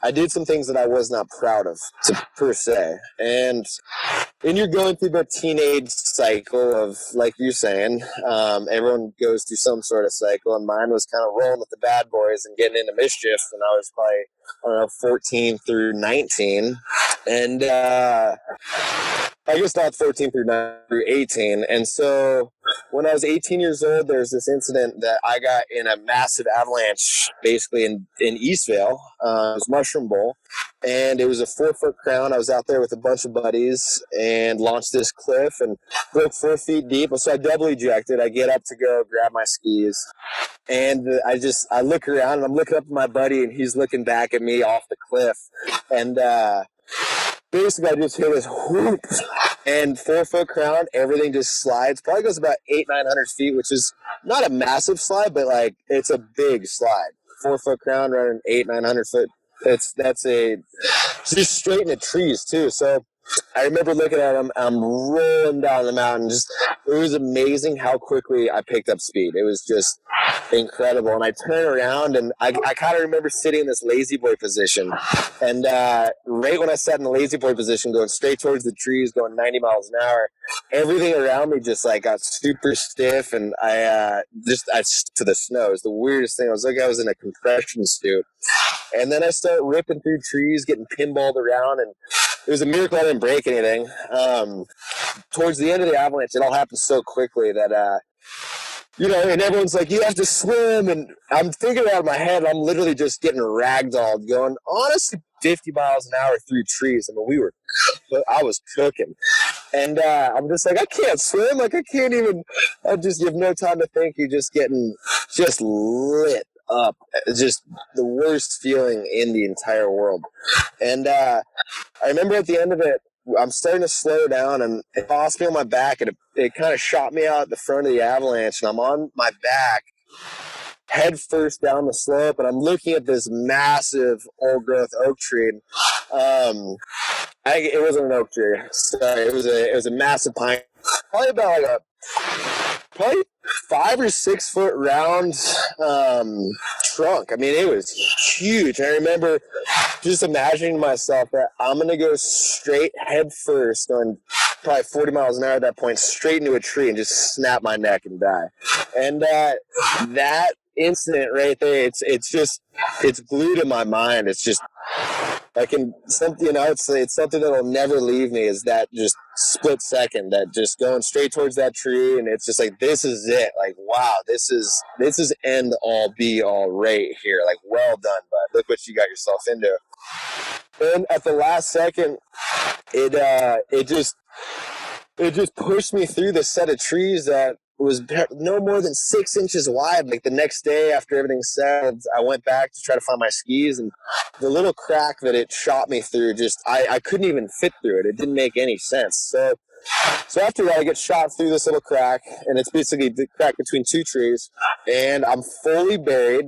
I did some things that I was not proud of, per se. And you're going through the teenage cycle of, like you're saying, everyone goes through some sort of cycle, and mine was kind of rolling with the bad boys and getting into mischief. And I was probably, I don't know, 14 through 19. And I guess not 14 through 18. And so when I was 18 years old, there was this incident that I got in a massive avalanche, basically in Eastvale. It was Mushroom Bowl, and it was a 4-foot crown. I was out there with a bunch of buddies and launched this cliff and broke 4 feet deep. So I double ejected. I get up to go grab my skis, and I look around, and I'm looking up at my buddy, and he's looking back at me off the cliff. And basically, I just hear this whoop, and 4-foot crown, everything just slides. Probably goes about 800-900 feet, which is not a massive slide, but like, it's a big slide. 4-foot crown running 800-900 foot. It's just straight into trees too. So I remember looking at him. I'm rolling down the mountain. It was amazing how quickly I picked up speed. It was just incredible. And I turn around, and I kind of remember sitting in this lazy boy position. And right when I sat in the lazy boy position, going straight towards the trees, going 90 miles an hour, everything around me just like got super stiff, and I stuck to the snow. It was the weirdest thing. I was like, I was in a compression suit. And then I start ripping through trees, getting pinballed around, and it was a miracle I didn't break anything. Towards the end of the avalanche, it all happened so quickly that, and everyone's like, you have to swim. And I'm thinking out of my head, I'm literally just getting ragdolled, going, honestly, 50 miles an hour through trees. I mean, I was cooking. And I'm just like, I can't swim. Like, I can't even, you have no time to think. You're just getting lit up. It's just the worst feeling in the entire world. And I remember at the end of it, I'm starting to slow down, and it tossed me on my back, and it kind of shot me out the front of the avalanche, and I'm on my back head first down the slope, and I'm looking at this massive old growth oak tree. It wasn't an oak tree. Sorry, it was a massive pine. Probably about like probably 5 or 6 foot round trunk. I mean, it was huge. I remember just imagining myself that I'm gonna go straight head first, going probably 40 miles an hour at that point, straight into a tree and just snap my neck and die. And that incident right there, it's glued in my mind. It's just something, it's something that'll never leave me, is that just split second, that just going straight towards that tree, and it's just like, this is it. Like, wow, this is end all be all right here. Like, well done, bud. Look what you got yourself into. And at the last second, it just pushed me through this set of trees that was no more than 6 inches wide. Like, the next day after everything settled, I went back to try to find my skis, and the little crack that it shot me through, I couldn't even fit through it. It didn't make any sense. So after that, I get shot through this little crack, and it's basically the crack between 2 trees, and I'm fully buried,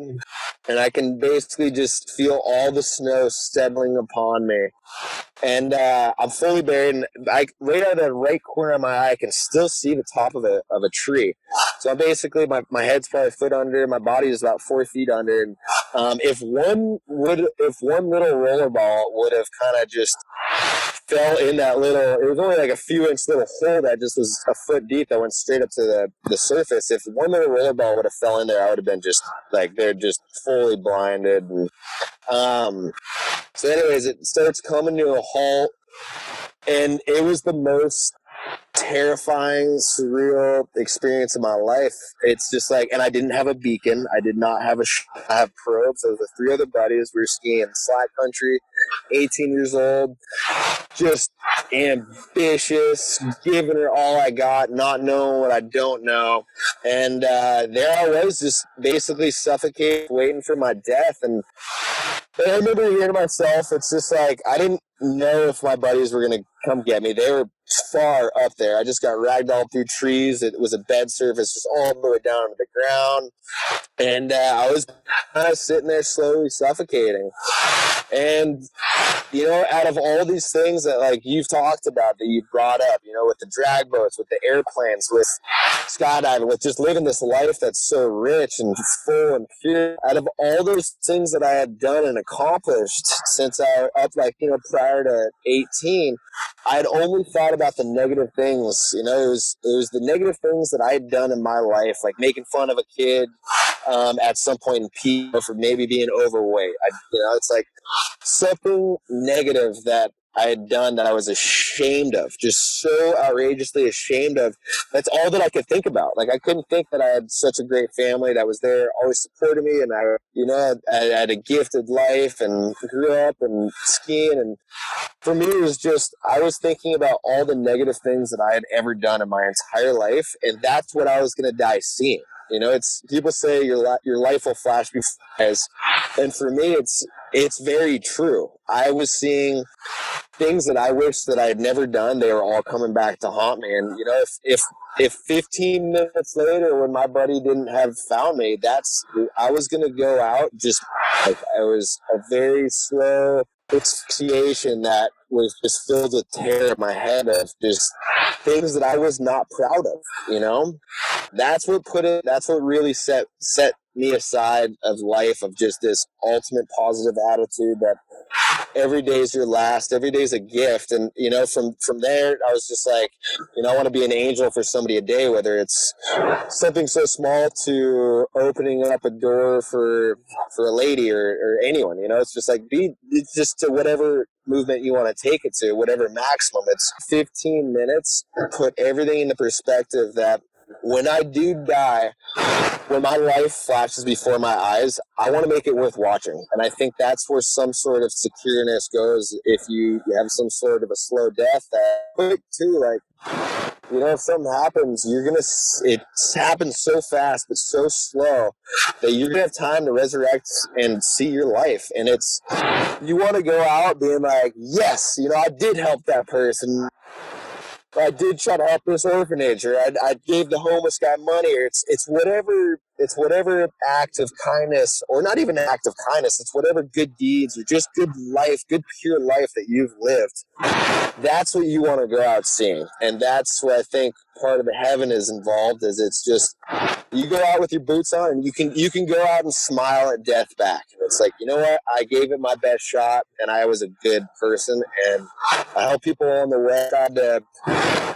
and I can basically just feel all the snow settling upon me. And I'm fully buried, and right out of the right corner of my eye, I can still see the top of a tree. So I'm basically, my head's probably a foot under, my body is about 4 feet under. And if one little roller ball would have kind of just fell in that little, it was only like a few inch little hole that just was a foot deep that went straight up to the surface. If one little roller ball would have fell in there, I would have been just like, they're just fully blinded. And so anyways, it starts coming to a halt, and it was the most terrifying, surreal experience of my life. It's just like, and I didn't have a beacon. I did not have I have probes. I was with 3 other buddies. We were skiing in slack country, 18 years old, just ambitious, giving it all I got, not knowing what I don't know. And there I was, just basically suffocating, waiting for my death. And I remember hearing to myself, it's just like, I didn't know if my buddies were going to come get me. They were far up there. I just got ragdolled through trees. It was a bed surface just all the way down to the ground. And I was kind of sitting there slowly suffocating. And, out of all these things that, like, you've talked about, that you've brought up, with the drag boats, with the airplanes, with skydiving, with just living this life that's so rich and full and pure, out of all those things that I had done and accomplished since prior to 18, I had only thought about the negative things. It was the negative things that I had done in my life, like making fun of a kid at some point in PE for maybe being overweight. It's like something negative that I had done that I was ashamed of, just so outrageously ashamed of. That's all that I could think about. Like, I couldn't think that I had such a great family that was there, always supporting me, and I had a gifted life and grew up and skiing. And for me, it was just, I was thinking about all the negative things that I had ever done in my entire life, and that's what I was going to die seeing. It's, people say your life will flash before your eyes, and for me, it's very true. I was seeing things that I wish that I had never done. They were all coming back to haunt me. And if 15 minutes later, when my buddy didn't have found me, I was gonna go out just like, I was a very slow asphyxiation that was just filled with terror in my head of just things that I was not proud of. That's what really set me aside of life, of just this ultimate positive attitude that every day is your last, every day is a gift. And from there, I was just like, I want to be an angel for somebody a day, whether it's something so small to opening up a door for a lady or anyone. It's just like, it's just to whatever movement you want to take it to, whatever maximum. It's 15 minutes, put everything into perspective, that when I do die, when my life flashes before my eyes, I want to make it worth watching. And I think that's where some sort of secureness goes. If you have some sort of a slow death, that quick too, like, if something happens, it happens so fast but so slow that you're gonna have time to resurrect and see your life. And you want to go out being like, yes, I did help that person, I did try to help this orphanage, or I gave the homeless guy money, or it's whatever it's whatever act of kindness, or not even an act of kindness, it's whatever good deeds or just good life, good pure life that you've lived. That's what you want to go out seeing. And that's what I think part of the heaven is involved, is it's just, you go out with your boots on and you can go out and smile at death back. It's like, you know what? I gave it my best shot and I was a good person, and I help people on the way, try to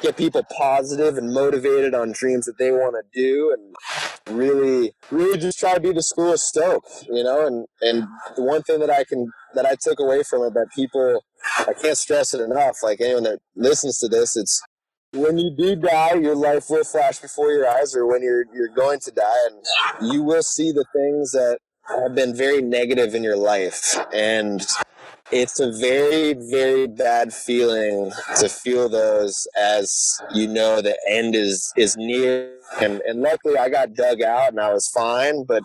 get people positive and motivated on dreams that they want to do, and really just try to be the school of Stoke, you know. And the one thing that I took away from it, that people, I can't stress it enough, like anyone that listens to this, it's when you do die, your life will flash before your eyes, or when you're going to die, and you will see the things that have been very negative in your life. And it's a very, very bad feeling to feel those, as you know the end is near. And luckily I got dug out and I was fine, but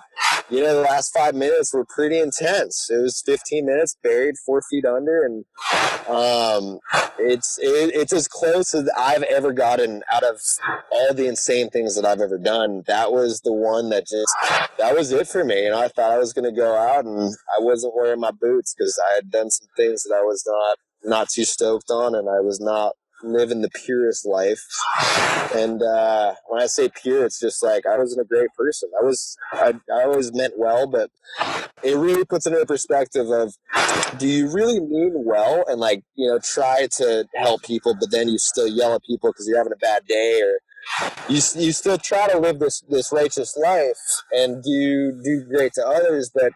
you know, the last 5 minutes were pretty intense. It was 15 minutes buried 4 feet under, and it's as close as I've ever gotten out of all the insane things that I've ever done. That was the one that was it for me. And I thought I was going to go out, and I wasn't wearing my boots because I had done some things that I was not too stoked on, and I was not living the purest life. And when I say pure, it's just like I wasn't a great person. I always meant well, but it really puts it into perspective of, do you really mean well and, like, you know, try to help people, but then you still yell at people because you're having a bad day, or you still try to live this righteous life and do great to others, but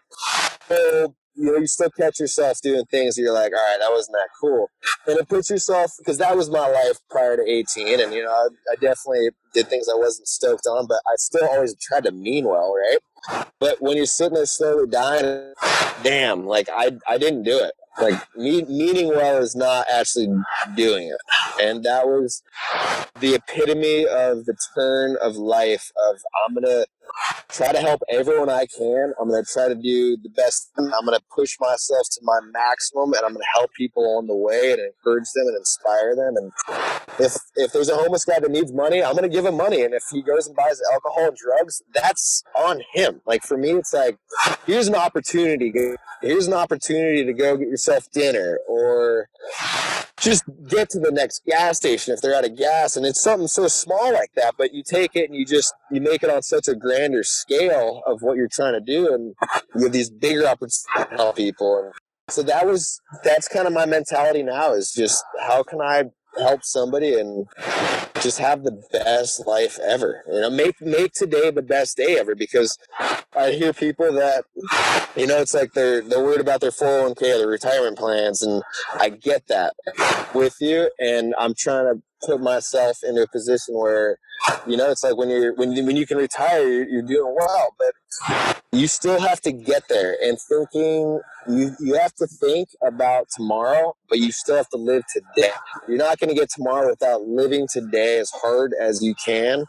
you know, you still catch yourself doing things that you're like, all right, that wasn't that cool. And it puts yourself, because that was my life prior to 18, and, you know, I definitely did things I wasn't stoked on, but I still always tried to mean well, right? But when you're sitting there slowly dying, damn, like, I didn't do it. Like, meaning well is not actually doing it. And that was the epitome of the turn of life of, I'm going to try to help everyone I can. I'm going to try to do the best. I'm going to push myself to my maximum, and I'm going to help people along the way and encourage them and inspire them. And if there's a homeless guy that needs money, I'm going to give him money. And if he goes and buys alcohol and drugs, that's on him. Like, for me, it's like, here's an opportunity. Here's an opportunity to go get yourself dinner, or just get to the next gas station if they're out of gas. And it's something so small like that, but you take it and you make it on such a grander scale of what you're trying to do, and you have these bigger opportunities to help people. And so that's kind of my mentality now, is just, how can I help somebody and just have the best life ever, you know, make today the best day ever. Because I hear people that, you know, it's like they're worried about their 401k or their retirement plans, and I get that with you, and I'm trying to put myself into a position where, you know, it's like when you can retire, you're doing well, but you still have to get there. And thinking, you have to think about tomorrow, but you still have to live today. You're not going to get tomorrow without living today as hard as you can,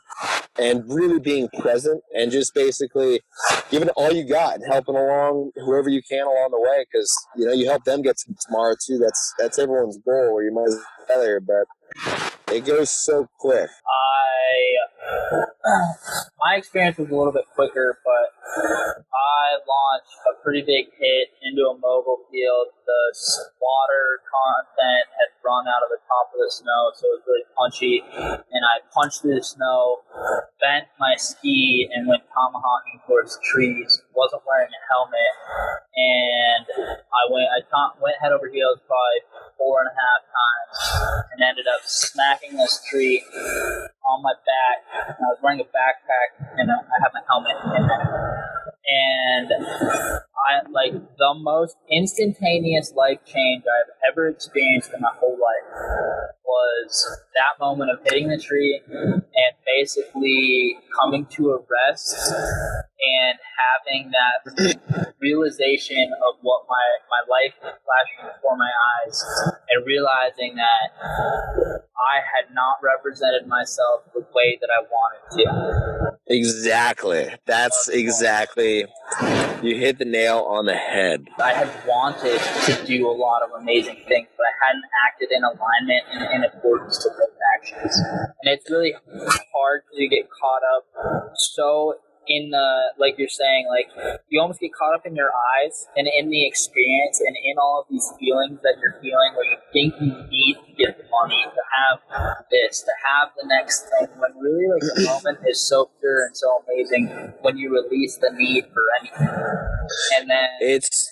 and really being present, and just basically giving it all you got and helping along whoever you can along the way, because, you know, you help them get to tomorrow too. That's everyone's goal, or you might as well get together, but it goes so quick. My experience was a little bit quicker, but I launched a pretty big hit into a mobile field. The water content had run out of the top of the snow, so it was really punchy, and I punched through the snow, bent my ski, and went tomahawking towards trees. Wasn't wearing a helmet, and I went head over heels probably 4.5 times, and ended up smacking this tree on my back. And I was wearing a backpack, and I had my helmet in there. And the most instantaneous life change I've ever experienced in my whole life was that moment of hitting the tree and basically coming to a rest and having that realization of what my life was flashing before my eyes, and realizing that I had not represented myself the way that I wanted to. Exactly. That's exactly. You hit the nail on the head. I had wanted to do a lot of amazing things, but I hadn't acted in alignment and in accordance to those actions. And it's really hard to get caught up so in the, like you're saying, like you almost get caught up in your eyes and in the experience and in all of these feelings that you're feeling where you think you need to get the money, to have this, to have the next thing, when really like the moment is so pure and so amazing when you release the need for anything. And then It's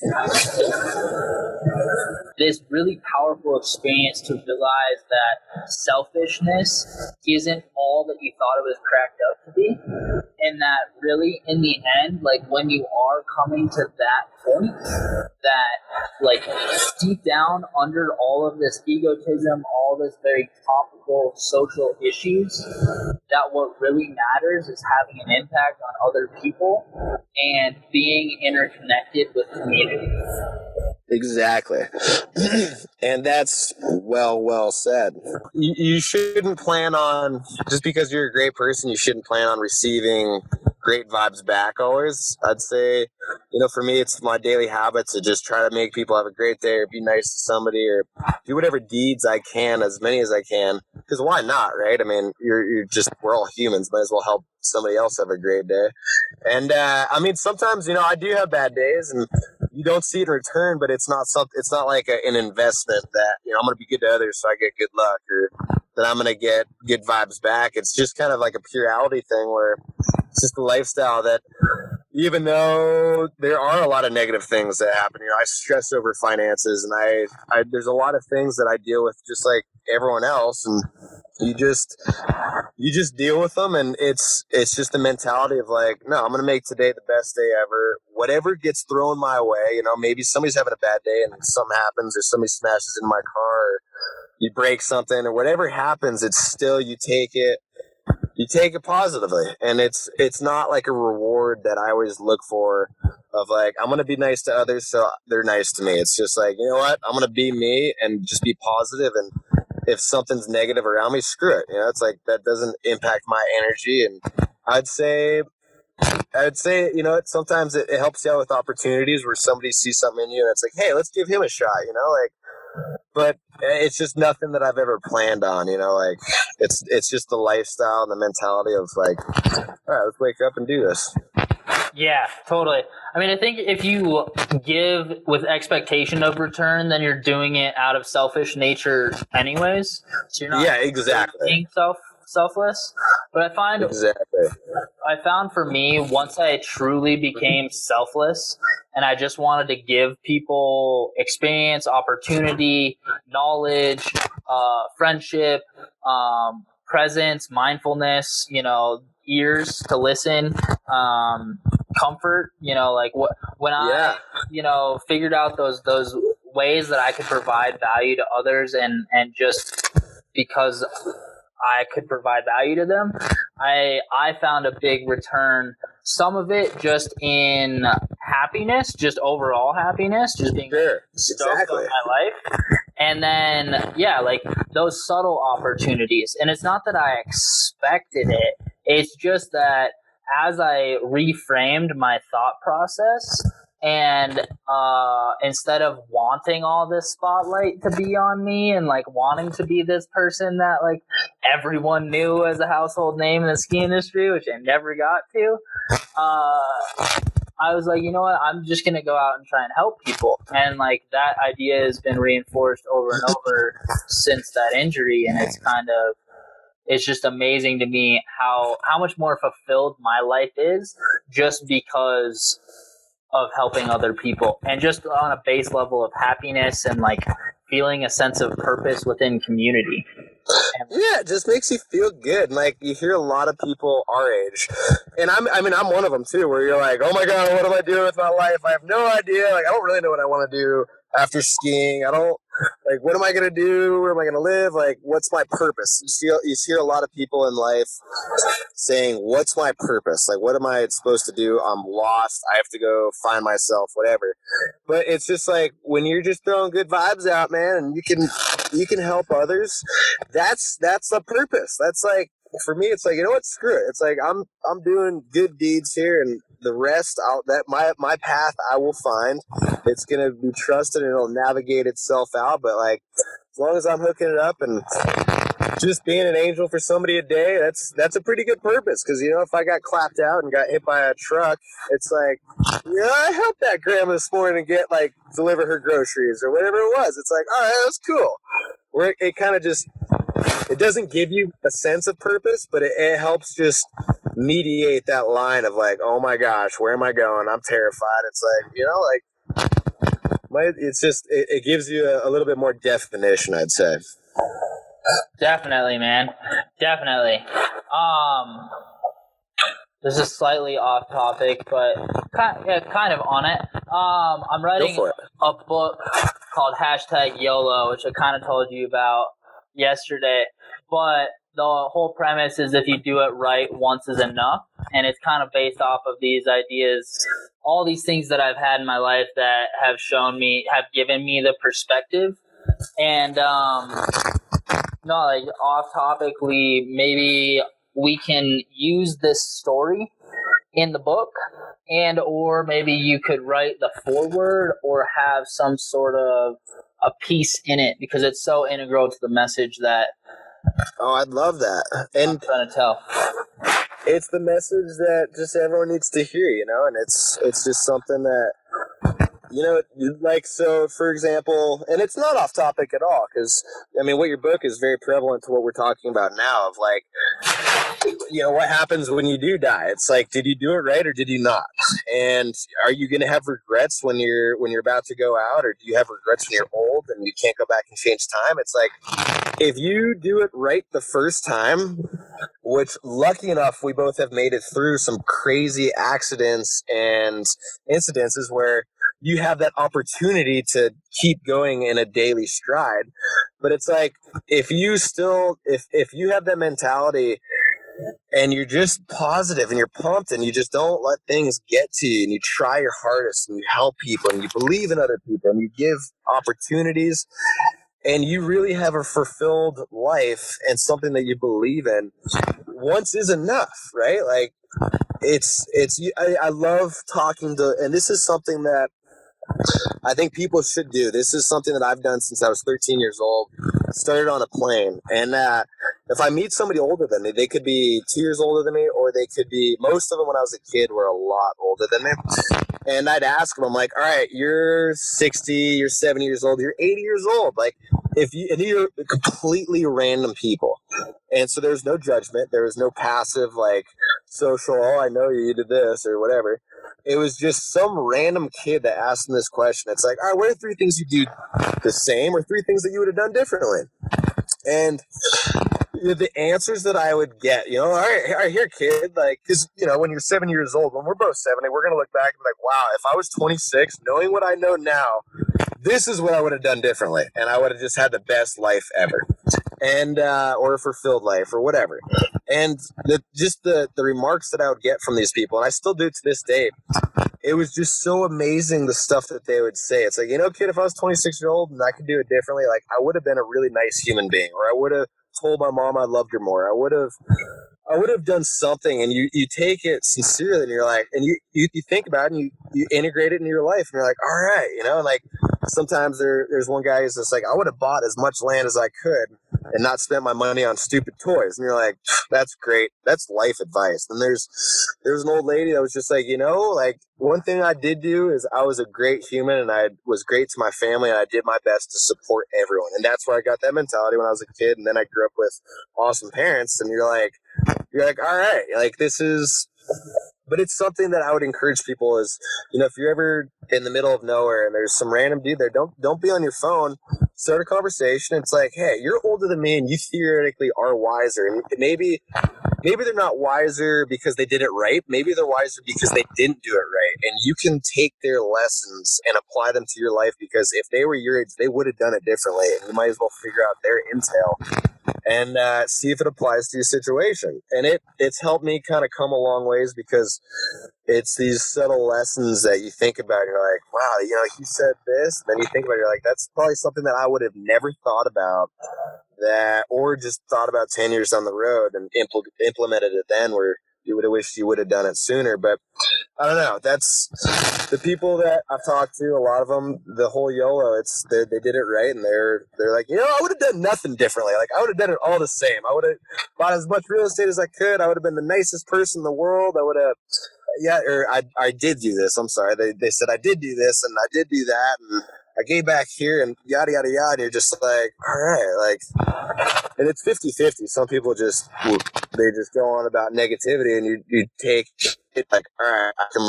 this really powerful experience to realize that selfishness isn't all that you thought it was cracked up to be, and that really in the end, like when you are coming to that point, that like deep down under all of this egotism, all this very topical social issues, that what really matters is having an impact on other people and being interconnected with community. exactly. And that's well said. You shouldn't plan on, just because you're a great person, you shouldn't plan on receiving great vibes back always. I'd say, for me, it's my daily habit to just try to make people have a great day or be nice to somebody or do whatever deeds I can, as many as I can. Because why not, right? I mean, we're all humans. Might as well help somebody else have a great day. And sometimes, I do have bad days and you don't see it in return, but it's not like an investment that, I'm going to be good to others so I get good luck or that I'm going to get good vibes back. It's just kind of like a purality thing where it's just a lifestyle that, even though there are a lot of negative things that happen, I stress over finances and I there's a lot of things that I deal with just like everyone else, and you just deal with them, and it's just the mentality of like, no, I'm gonna make today the best day ever. Whatever gets thrown my way, maybe somebody's having a bad day and something happens, or somebody smashes in my car, or you break something, or whatever happens, it's still you take it positively, and it's not like a reward that I always look for of like, I'm going to be nice to others so they're nice to me. It's just like, you know what, I'm going to be me and just be positive, and if something's negative around me, screw it. It's like, that doesn't impact my energy. And I'd say, sometimes it helps you out with opportunities where somebody sees something in you and it's like, hey, let's give him a shot, but it's just nothing that I've ever planned on, like it's just the lifestyle and the mentality of like, all right, let's wake up and do this. Yeah, totally. I mean, I think if you give with expectation of return, then you're doing it out of selfish nature anyways. So you're not exactly being selfless. But I found for me, once I truly became selfless and I just wanted to give people experience, opportunity, knowledge, friendship, presence, mindfulness, ears to listen, comfort, when I figured out those ways that I could provide value to others, and just because I could provide value to them, I found a big return. Some of it just in happiness, just overall happiness, just being stoked on my life. And then, like those subtle opportunities. And it's not that I expected it. It's just that as I reframed my thought process, and instead of wanting all this spotlight to be on me and like wanting to be this person that like everyone knew as a household name in the ski industry, which I never got to, I was like, you know what, I'm just going to go out and try and help people. And like that idea has been reinforced over and over since that injury. And it's just amazing to me how much more fulfilled my life is just because of helping other people, and just on a base level of happiness and like feeling a sense of purpose within community. Yeah, it just makes you feel good. And like, you hear a lot of people our age, and I'm one of them too, where you're like, oh my God, what am I doing with my life? I have no idea. Like, I don't really know what I want to do after skiing. What am I going to do? Where am I going to live? Like, what's my purpose? You hear a lot of people in life saying, what's my purpose? Like, what am I supposed to do? I'm lost. I have to go find myself, whatever. But it's just like, when you're just throwing good vibes out, man, and you can help others, that's the purpose. That's like, for me, it's like, you know what, screw it. It's like, I'm doing good deeds here, and the rest, my path I will find. It's gonna be trusted and it'll navigate itself out. But like, as long as I'm hooking it up and just being an angel for somebody a day, that's a pretty good purpose. Because, you know, if I got clapped out and got hit by a truck, it's like, yeah, I helped that grandma this morning get, like, deliver her groceries or whatever it was. It's like, all right, that's cool. Where it kind of just, it doesn't give you a sense of purpose, but it helps just mediate that line of like, oh my gosh, where am I going? I'm terrified. It's like, you know, like, it's just, it gives you a little bit more definition, I'd say. Definitely, man. Definitely. This is slightly off topic, but kind of on it. I'm writing a book called #YOLO, which I kind of told you about yesterday. But the whole premise is if you do it right, once is enough. And it's kind of based off of these ideas, all these things that I've had in my life that have given me the perspective. And, like off topically, maybe we can use this story in the book, and or maybe you could write the foreword or have some sort of a piece in it, because it's so integral to the message that I'd love that. And I'm trying to tell. It's the message that just everyone needs to hear, you know, and it's just something that, you know, like, so for example, and it's not off topic at all, because I mean, what your book is very prevalent to what we're talking about now, of like, you know, what happens when you do die? It's like, did you do it right or did you not? And are you going to have regrets when you're about to go out, or do you have regrets when you're old and you can't go back and change time? It's like, if you do it right the first time, which lucky enough we both have made it through some crazy accidents and incidences where you have that opportunity to keep going in a daily stride. But it's like, if you have that mentality and you're just positive and you're pumped and you just don't let things get to you, and you try your hardest and you help people and you believe in other people and you give opportunities, and you really have a fulfilled life and something that you believe in, once is enough, right? Like, I love talking to, and this is something that I think people should do. This is something that I've done since I was 13 years old. Started on a plane. And if I meet somebody older than me, they could be 2 years older than me, or they could be, most of them when I was a kid were a lot older than me. And I'd ask them, I'm like, all right, you're 60, you're 70 years old, you're 80 years old. Like, and you're completely random people. And so there's no judgment. There was no passive, like, social, oh, I know you did this or whatever. It was just some random kid that asked him this question. It's like, all right, what are 3 things you do the same, or 3 things that you would have done differently? And the answers that I would get, you know, all right, here, kid, like, because, you know, when you're 7 years old, when we're both 70, we're going to look back and be like, wow, if I was 26, knowing what I know now, this is what I would have done differently. And I would have just had the best life ever. And, or a fulfilled life or whatever. And the remarks that I would get from these people, and I still do to this day, it was just so amazing, the stuff that they would say. It's like, you know, kid, if I was 26 years old and I could do it differently, like, I would have been a really nice human being, or I would have told my mom I loved her more. I would have done something. And you take it sincerely, and you're like, and you think about it, and you integrate it into your life, and you're like, all right, you know. And like, sometimes there's one guy who's just like, I would have bought as much land as I could and not spent my money on stupid toys. And you're like, that's great. That's life advice. And there's an old lady that was just like, you know, like, one thing I did do is I was a great human, and I was great to my family, and I did my best to support everyone. And that's where I got that mentality when I was a kid. And then I grew up with awesome parents, and you're like, all right, like, this is, but it's something that I would encourage people is, you know, if you're ever in the middle of nowhere and there's some random dude there, don't be on your phone. Start a conversation. It's like, hey, you're older than me and you theoretically are wiser. And maybe they're not wiser because they did it right. Maybe they're wiser because they didn't do it right. And you can take their lessons and apply them to your life, because if they were your age, they would have done it differently. And you might as well figure out their intel and see if it applies to your situation. And it's helped me kind of come a long ways, because it's these subtle lessons that you think about. And you're like, wow, you know, he said this. And then you think about it, you're like, that's probably something that I would have never thought about, that, or just thought about 10 years down the road and implemented it then, where you would have wished you would have done it sooner. But I don't know. That's the people that I've talked to. A lot of them, the whole YOLO. They did it right, and they're like, I would have done nothing differently. Like I would have done it all the same. I would have bought as much real estate as I could. I would have been the nicest person in the world. I would have, or I did do this. I'm sorry. They said I did do this and I did do that, and I gave back here and yada yada yada. And you're just like, all right, like, and it's 50-50. Some people they just go on about negativity, and you take it like, all right, I can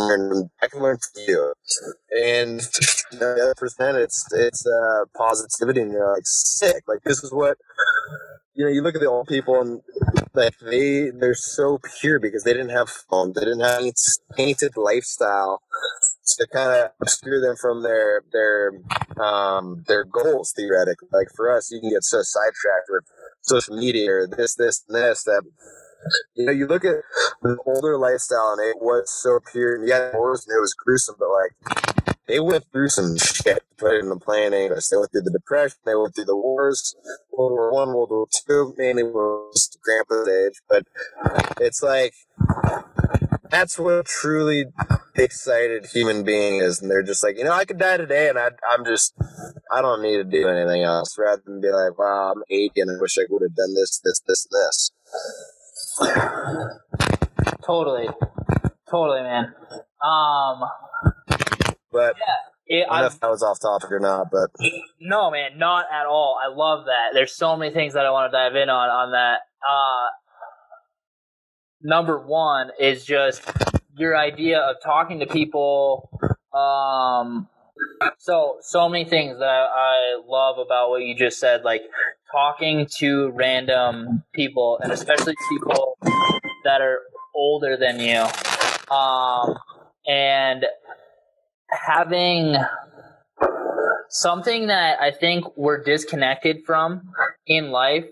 learn from you. And the other percent, it's positivity, and you're like, sick. Like this is what you look at the old people, and like they're so pure because they didn't have phones, they didn't have any tainted lifestyle to kind of obscure them from their goals, theoretically. Like for us, you can get so sidetracked with social media or this and this that you look at the older lifestyle, and it was so pure. And it was gruesome, but like they went through some shit, to put it in the plain English. They went through the Depression, they went through the wars, World War I, World War II, mainly was grandpa's age. But it's like, that's what a truly excited human being is. And they're just like, I could die today, and I don't need to do anything else, rather than be like, wow, I'm 80 and I wish I would have done this, and this. Totally, man. But yeah, I don't know if that was off topic or not, but no, man, not at all. I love that. There's so many things that I want to dive in on that. Number one is just your idea of talking to people. So many things that I love about what you just said, like talking to random people, and especially people that are older than you, and having something that I think we're disconnected from in life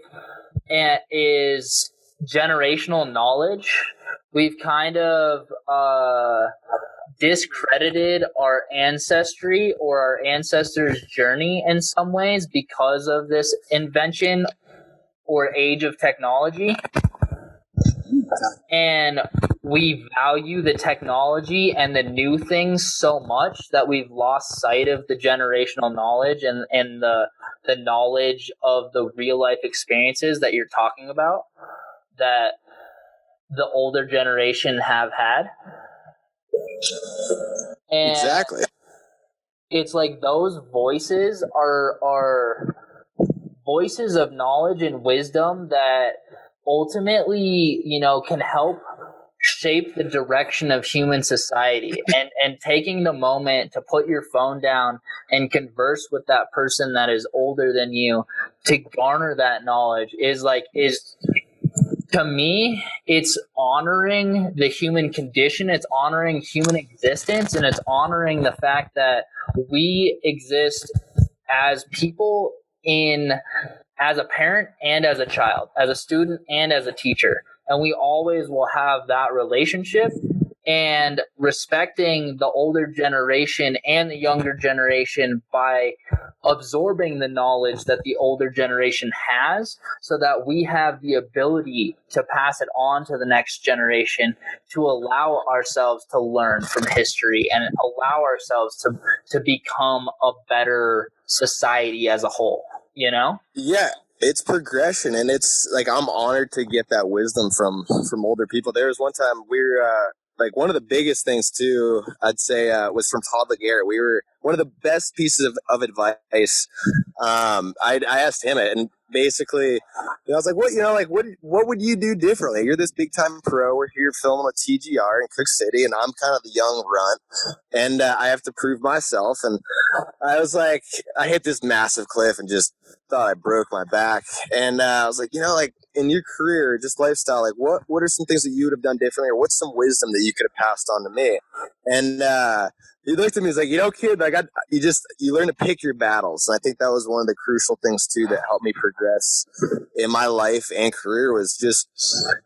is generational knowledge. We've kind of discredited our ancestry or our ancestors' journey in some ways because of this invention or age of technology. And we value the technology and the new things so much that we've lost sight of the generational knowledge and the knowledge of the real life experiences that you're talking about that the older generation have had. And exactly. It's like those voices are voices of knowledge and wisdom that ultimately, can help shape the direction of human society. And taking the moment to put your phone down and converse with that person that is older than you to garner that knowledge is to me, it's honoring the human condition, it's honoring human existence, and it's honoring the fact that we exist as people as a parent and as a child, as a student and as a teacher. And we always will have that relationship, and respecting the older generation and the younger generation by absorbing the knowledge that the older generation has so that we have the ability to pass it on to the next generation, to allow ourselves to learn from history and allow ourselves to become a better society as a whole, Yeah, it's progression, and it's like I'm honored to get that wisdom from older people. There was one time like one of the biggest things too, I'd say, was from Todd Laguerre. We were one of the best pieces of advice. I asked him it, and basically, I was like, what would you do differently? You're this big time pro. We're here filming a TGR in Cook City, and I'm kind of the young runt, and I have to prove myself. And I was like, I hit this massive cliff and just thought I broke my back. And I was like, in your career, just lifestyle, like what are some things that you would have done differently, or what's some wisdom that you could have passed on to me? And he looked at me, he's like, kid, like you learn to pick your battles. And I think that was one of the crucial things too that helped me progress in my life and career, was just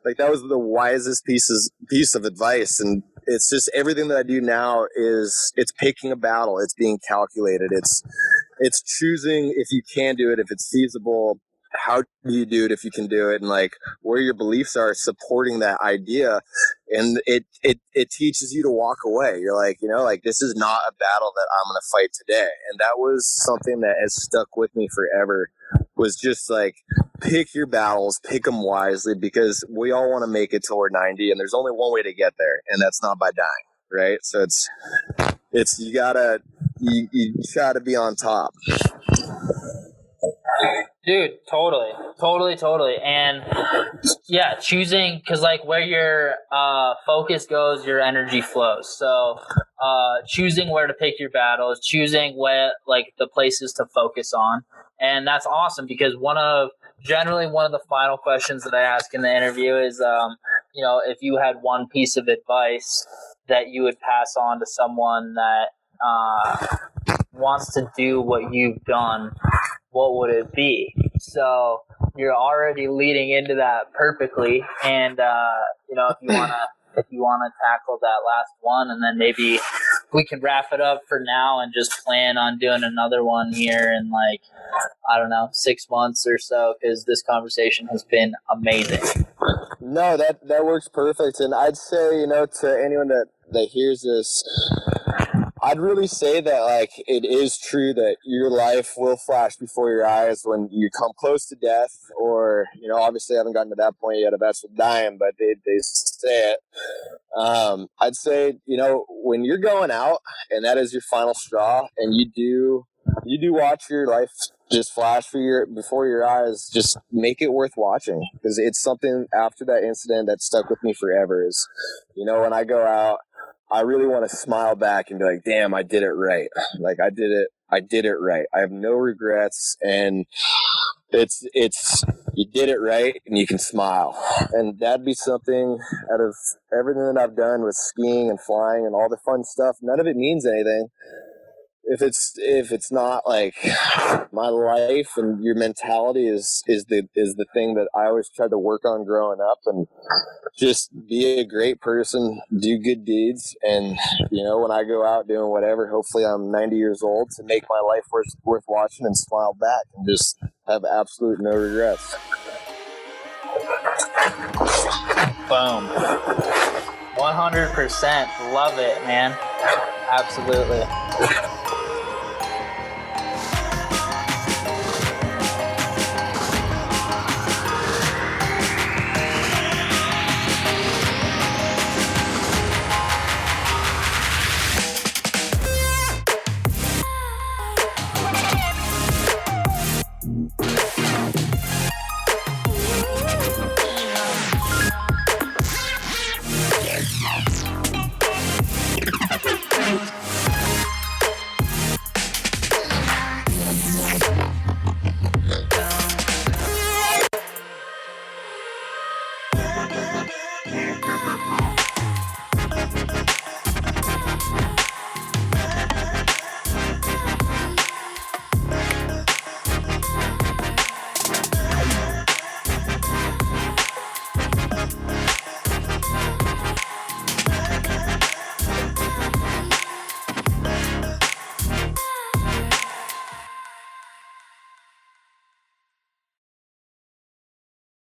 like, that was the wisest piece of advice. And it's just everything that I do now it's picking a battle. It's being calculated. It's choosing if you can do it, if it's feasible, how do you do it if you can do it, and like where your beliefs are supporting that idea. And it teaches you to walk away. You're like, you know, like this is not a battle that I'm going to fight today. And that was something that has stuck with me forever, was just like, pick your battles, pick them wisely, because we all want to make it till we're 90, and there's only one way to get there, and that's not by dying, right? So it's you try to be on top. Dude, totally. And yeah, choosing, because like where your focus goes, your energy flows. So choosing where to pick your battles, choosing where like the places to focus on. And that's awesome, because generally one of the final questions that I ask in the interview is, you know, if you had one piece of advice that you would pass on to someone that wants to do what you've done, what would it be? So you're already leading into that perfectly. And, you know, if you want to tackle that last one, and then maybe we can wrap it up for now and just plan on doing another one here in like, I don't know, 6 months or so, because this conversation has been amazing. No, that works perfect. And I'd say, you know, to anyone that hears this, I'd really say that, like, it is true that your life will flash before your eyes when you come close to death, or, you know, obviously I haven't gotten to that point yet of actually dying, but they say it. I'd say, you know, when you're going out and that is your final straw, and you do watch your life just flash before your eyes, just make it worth watching, because it's something after that incident that stuck with me forever. Is, you know, when I go out, I really want to smile back and be like, damn, I did it right. Like, I did it right. I have no regrets, and it's you did it right, and you can smile. And that'd be something, out of everything that I've done with skiing and flying and all the fun stuff, none of it means anything if it's not like my life. And your mentality is the thing that I always tried to work on growing up, and just be a great person, do good deeds. And, you know, when I go out doing whatever, hopefully I'm 90 years old, to make my life worth watching and smile back and just have absolute no regrets. Boom. 100%. Love it, man. Absolutely.